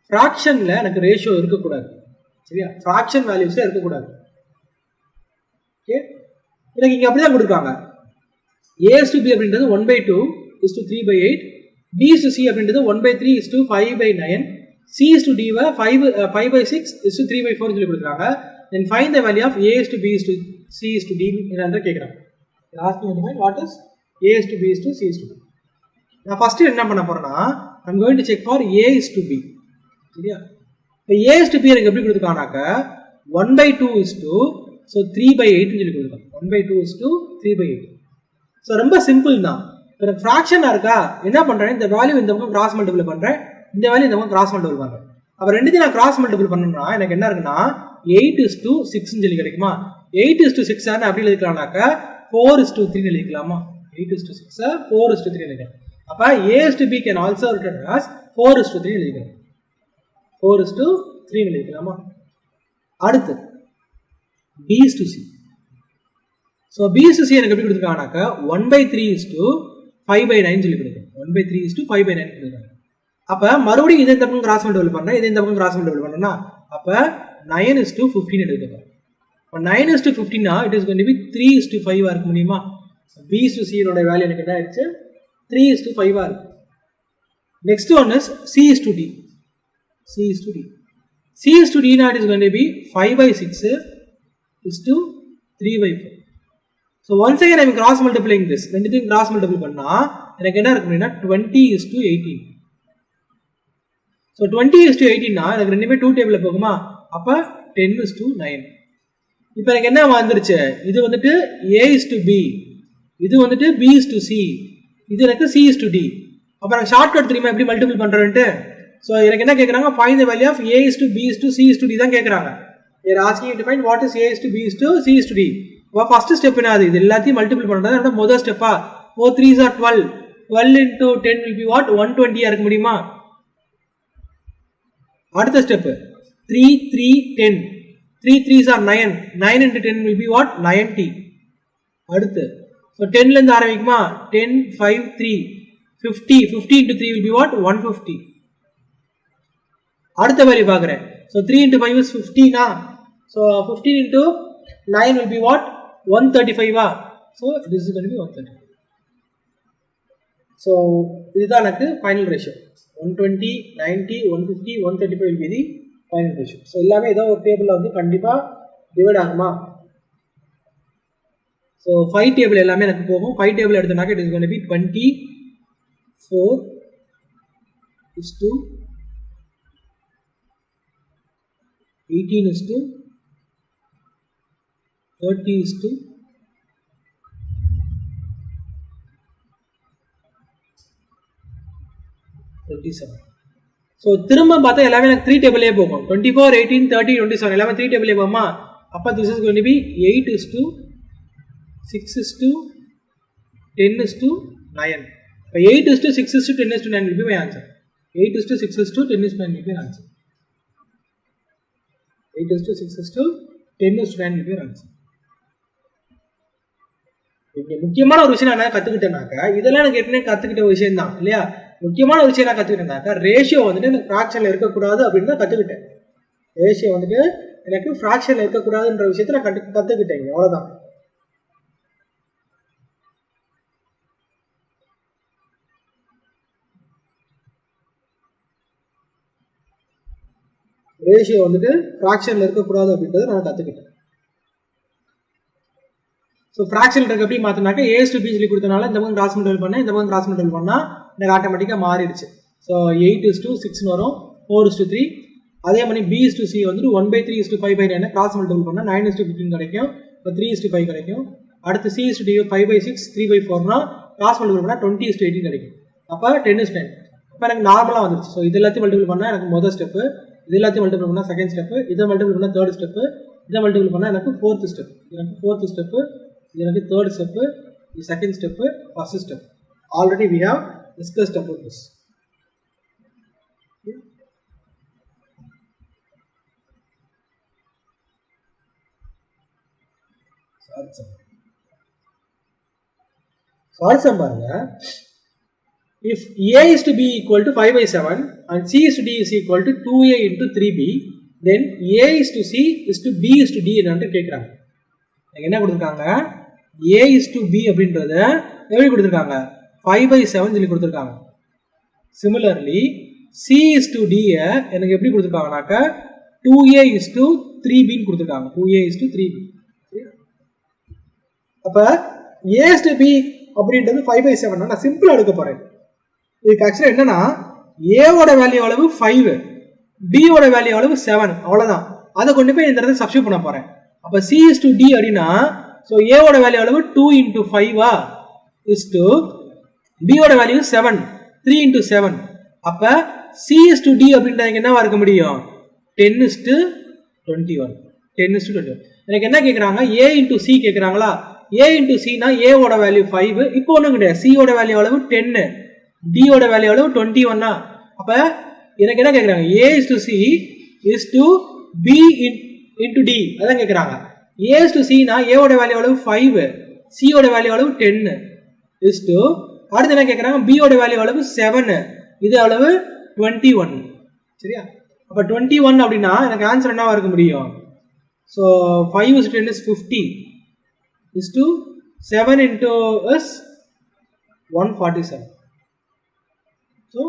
ஃப்ராக்ஷனில் எனக்கு ரேஷியோ இருக்கக்கூடாது. சரியா? ஃப்ராக்ஷன் வேல்யூஸே இருக்கக்கூடாது. ஓகே, எனக்கு இங்கே அப்படி தான் கொடுக்குறாங்க. A to B அப்படின்றது 1/2 is to 3/8, B to C அப்படின்றது 1/3 is to 5/9, C is to D 5/6 is to 3/4 சொல்லி கொடுக்குறாங்க. Then find the value of A is to B is to C is to D என்று கேட்குறாங்க. asking me to find what is A is to B is to C is to D. நான் first என்ன பண்ண போறேன்னா I'm going to check for A is to B. சரியா? இப்போ A is to B எனக்கு எப்படி கொடுத்துருக்காங்கனாக்க 1/2 is to so 3/8 சொல்லி கொடுத்துருக்காங்க. 1/2 is to 3/8. ஸோ ரொம்ப சிம்பிள் தான். இப்போ எனக்கு ஃப்ராக்ஷனாக இருக்கா, என்ன பண்ணுறேன், இந்த வேல்யூ இந்த பக்கம் கிராஸ் மல்டிபிள் பண்ணுறேன், இந்த வேல்யூ இந்த பக்கம் கிராஸ் மல்டிபிள் பண்ணுறேன். அப்போ ரெண்டுத்தையும் நான் கிராஸ் மல்டிபிள் பண்ணணும்னா எனக்கு என்ன இருக்குன்னா 8:6 சொல்லி கிடைக்குமா? 8:6 அப்படி எழுதிக்கலாம்னாக்க 4:3 எழுதிக்கலாமா? 8:6 4:3 எழுதிக்கலாம். அப்போ A is to B can also written as 4:3 எழுதிக்கலாம். 4:3 எழுதிக்கலாமா? அடுத்து B is to C. So B is to C எனக்கு எப்படி கொடுத்துருக்காங்கனாக்க 1/3 is to 5/9 சொல்லி கொடுக்கும். 1/3 is to 5/9 கொடுத்துருக்காங்க. அப்போ மறுபடியும் இதை இந்த பக்கம் கிராஸ் மல்டிபிள் பண்ணுறேன், இதை இந்த பக்கம் கிராஸ் மல்டிபிள் பண்ணேன்னா அப்போ 9:15 எடுத்துக்கோங்க. இப்போ 9:15 it is going to be 3:5 இருக்க முடியுமா? B is to C யோட வேல்யூ எனக்கு என்ன ஆயிடுச்சு? 3:5 இருக்கு. Next one is C is to D. C is to D. C is to D now it is going to be 5/6 is to 3/4. So once again I am cross multiplying this. ரெண்டுத்தையும் cross multiply பண்ணா எனக்கு என்ன இருக்கும்னா 20:18. So 20:18 னா எனக்கு ரெண்டுமே 2 டேபிள்ல போகுமா? அப்ப 10:9. இப்போ எனக்கு என்ன வந்துருச்சு? இது வந்துட்டு A is to B, இது வந்துட்டு B is to C, இது எனக்கு C is to D. அப்ப நான் ஷார்ட்கட் தெரியுமா எப்படி மல்டிபிள் பண்றேன்ட்டு? So எனக்கு என்ன கேக்குறாங்க? Find the value of A is to B is to C is to D தான் கேக்குறாங்க. They are asking you to find what is A is to B is to C is to D. இப்போ first step என்னது? இது எல்லாத்தையும் multiple பண்றது முதல் ஸ்டெப்பா? 4 3s are 12. 12 into 10 will be what? 120 இருக்க முடியுமா? அடுத்த step 3 3 10. 3 3s are 9. 9 into 10 will be what? 90. அடுத்து ஸோ 10ல இருந்து ஆரம்பிக்குமா? 10 5 3 50. 50 into 3 will be what? 150. அடுத்த வேல்யூ பார்க்குறேன். So 3 into 5 is 15. So 15 into 9 will be what? 135. So this is going to be 135. So இதுதான் எனக்கு final ratio. 120 90 150 135 will be the final ratio. So எல்லாமே ஏதோ ஒரு டேபிள்ல வந்து கண்டிப்பா டிவைட் ஆகுமா? So 5 டேபிள் எல்லாமே எனக்கு போகும். 5 table எடுத்தனாக்க it is going to be 24 is to 18 is to 30 is to 27. So திரும்ப பார்த்தா எல்லாமே எனக்கு 3 டேபிளே போகும். 24 18 30 27 எல்லாமே 3 டேபிளே போகுமா? அப்போ this is going to be 8 is to 6 is to 10 is to 9. இப்போ 8 is to 6 is to 10 is to 9 will be my answer. 8 is to 6 is to 10 is to 9 will be my answer. 8 is to 6 is to 10 is to 9 will be my answer. இங்கே முக்கியமான ஒரு விஷயம் நான் என்ன கற்றுக்கிட்டேனாக்கா, இதெல்லாம் எனக்கு ஏற்கனவே கற்றுக்கிட்ட விஷயம் தான் இல்லையா? முக்கியமான ஒரு விஷயம் நான் கற்றுக்கிட்டேனாக்கா, ரேஷியோ வந்துட்டு எனக்கு ஃப்ராக்ஷனில் இருக்கக்கூடாது அப்படின்னு தான் கற்றுக்கிட்டேன். ரேஷியோ வந்துட்டு எனக்கு ஃப்ராக்ஷனில் இருக்கக்கூடாதுன்ற விஷயத்தை நான் கற்றுக்கிட்டேன். அவ்வளோதான். ரேஷியோ வந்துட்டு ஃப்ராக்ஷனில் இருக்கக்கூடாது அப்படின்றத நான் கற்றுக்கிட்டேன். ஸோ ஃப்ராக்ஷன் இருக்க எப்படி மாற்றினாக்க ஏஎஸ் டு பி சொல்லி கொடுத்தனால இந்த பக்கம் கிராஸ் மல்டிபிள் பண்ணேன், இந்த பக்கம் கிராஸ் மல்டிபிள் பண்ணால் எனக்கு ஆட்டோமேட்டிக்காக மாறிடுச்சு. ஸோ 8:6 வரும், 4:3. அதே மாதிரி B/C வந்துட்டு 1/3:5/9 கிராஸ் மல்டிபிள் பண்ணால் 9:15 கிடைக்கும். இப்போ 3:5 கிடைக்கும். அடுத்து C/D 5/6 3/4னா கிராஸ் மல்டிபிள் பண்ணால் 20:18 கிடைக்கும். அப்போ 10:9. இப்போ எனக்கு நார்மலாக வந்துருச்சு. ஸோ இது எல்லாத்தையும் மல்டிபிள் பண்ணால் எனக்கு முதல் ஸ்டெப்பு, இது எல்லாத்தையும் மல்டிபிள் பண்ணால் செகண்ட் ஸ்டெப்பு, இதை மல்டிபிள் பண்ணால் தேர்ட் ஸ்டெப்பு, இதை மல்டிபிள் பண்ணால் எனக்கு ஃபோர்த் ஸ்டெப். எனக்கு ஃபோர்த் ஸ்டெப்பு, இது எனக்கு தேர்ட் ஸ்டெப்பு, இது second step, first step. Already we have discussed about this. சால்சம் பாருங்க. If A is to B equal to 5/7 and C is to D is equal to 2A into 3B, then A is to C is to B is to D என்று கேட்குறாங்க. என்ன கொடுத்துருக்காங்க? A is to B அப்படின்றத எப்படி கொடுத்துருக்காங்க? 5/7 சொல்லி கொடுத்துருக்காங்க. Similarly C is to D எனக்கு எப்படி கொடுத்துருக்காங்கனாக்க 2A is to 3B கொடுத்துருக்காங்க. 2A is to 3B. அப்ப A is to B அப்படின்றது 5/7 நான் சிம்பிளா எடுக்க போறேன். இதுக்கு ஆக்சுவலா என்னன்னா A ஓட வேல்யூ அளவு 5, B ஓட வேல்யூ அளவு 7, அவ்வளவுதான். அதை கொண்டு போய் இந்த இடத்துல சப்ஸ்டிட்யூட் பண்ண போறேன். அப்ப C is to D அப்படின்னா ஸோ A ஓட வேல்யூ அளவு 2 into 5 is to B ஓட வேல்யூ 7, 3 into 7. அப்ப C is to D அப்படின்றது என்னவா இருக்க முடியும்? 10:21. 10:21. எனக்கு என்ன கேட்குறாங்க? A into C கேட்குறாங்களா? A into C னா A ஓட வேல்யூ 5, இப்போ ஒன்றும் கிடையாது. C ஓட வேல்யூ அளவு 10, D ஓட வேல்யூ அளவு 21. அப்ப எனக்கு என்ன கேட்குறாங்க? A is to C is to B into D அதான் கேட்குறாங்க. A is to C னா A ஓட வேல்யூ அளவு 5, C ஓட வேல்யூ அளவு 10 is to அடுத்து என்ன கேட்குறாங்க? B ஓட வேல்யூ அளவு 7, இது அளவு 21. சரியா? அப்ப 21 அப்படின்னா எனக்கு ஆன்சர் என்னவா இருக்க முடியும்? So 5 is to 10 is 50 is to 7 into is 147. So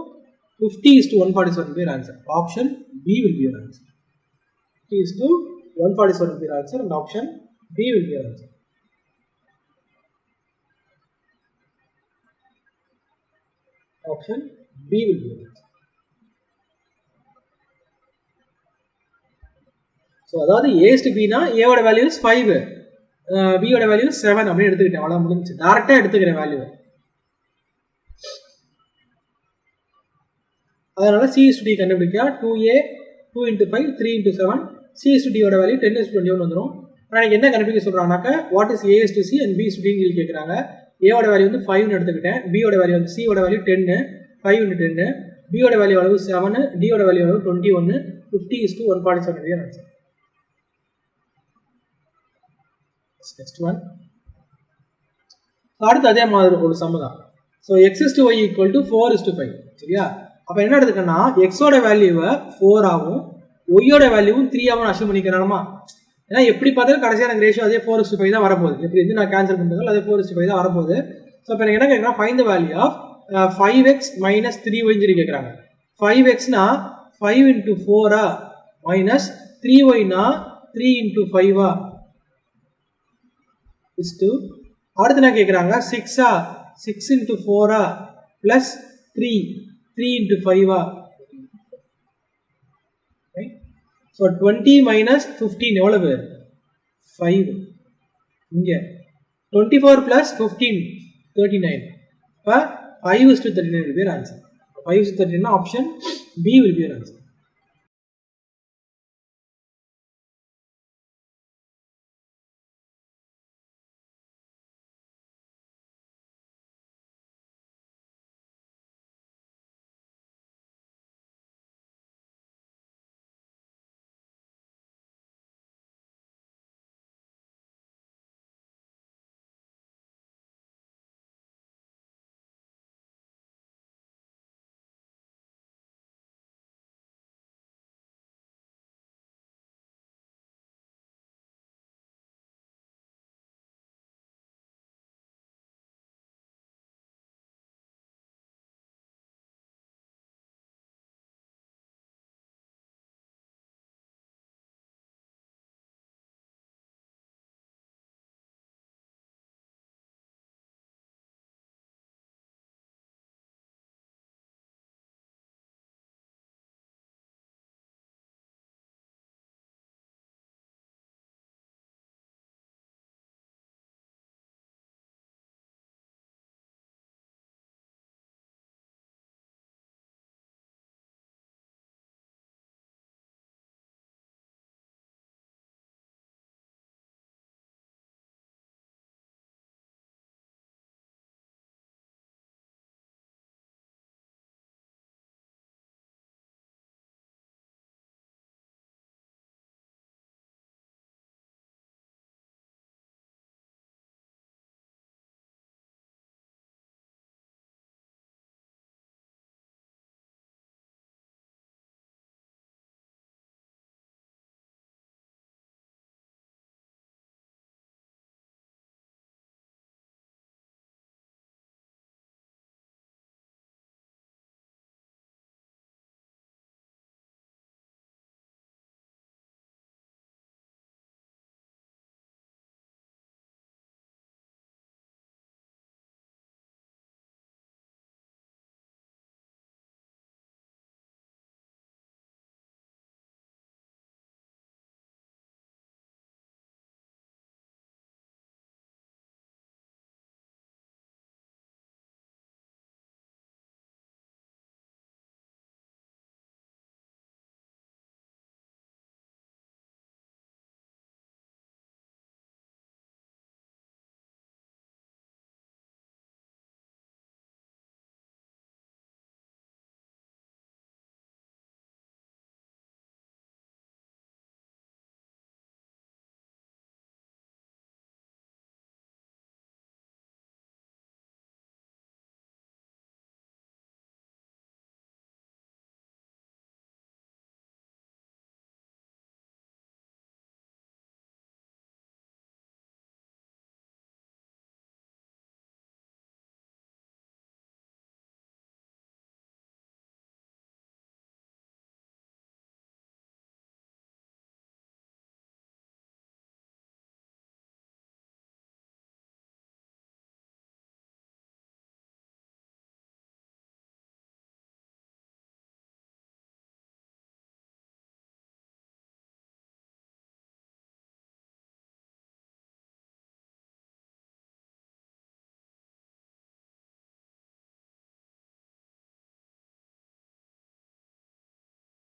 50 is to 147 will be your answer. Option B will be your answer. 50 is to 147 will be your answer and option B will be your answer. Option B will be your answer. So அதாவது A is to B னா A ஓட value is 5, B ஓட value 7 அப்படி எடுத்துக்கிட்டேன். அவ்வளவு முடிஞ்சு. டைரக்டா எடுத்துக்கிறேன் வேல்யூ. அதனால C is to D கண்டுபிடிக்க 2A 2 into 5 3 into 7 C is to D ஓட வேல்யூ 10:21 வந்துரும். எனக்கு என்ன கண்டுபிடிக்க சொல்றாங்கனாக்க what is A is to C and B is to D ன்னு கேக்குறாங்க. A ஓட வேல்யூ வந்து 5 ன்னு எடுத்துக்கிட்டேன். B ஓட வேல்யூ வந்து C ஓட வேல்யூ 10, 5 into 10, B ஓட வேல்யூ அளவு 7, D ஓட வேல்யூ அளவு 21, 50 is to 147 is answer. Next one. அடுத்து அதே மாதிரி ஒரு சம் தான். So x is to y equal to 4 is to 5. சரியா? அப்ப என்ன எடுத்துக்கன்னா x ஓட வேல்யூவை 4 ஆகும், y ஓட வேல்யூவும் 3 ஆகும் அஷ்யூம் பண்ணிக்கிறோமா? ஏன்னா எப்படி பார்த்தாலும் கடைசியா எனக்கு ரேஷியோ அதே 4 is to 5 தான் வரப்போகுது. எப்படி இருந்து நான் கேன்சல் பண்றதால அதே 4 is to 5 தான் வரப்போகுது. ஸோ இப்போ எனக்கு என்ன கேட்குறேன்? Find the value of 5x minus 3y சொல்லி கேட்குறாங்க. 5xனா 5 into 4 மைனஸ் 3yனா 3 into 5 is to அடுத்து என்ன கேட்குறாங்க? 6 into 4 plus 3 into 5 right? So 20 minus 15 எவ்வளவு? 5. இங்க 24 plus 15 39. அப்ப 5 is to 39 will be your answer. 5 is to 39 option B will be your answer.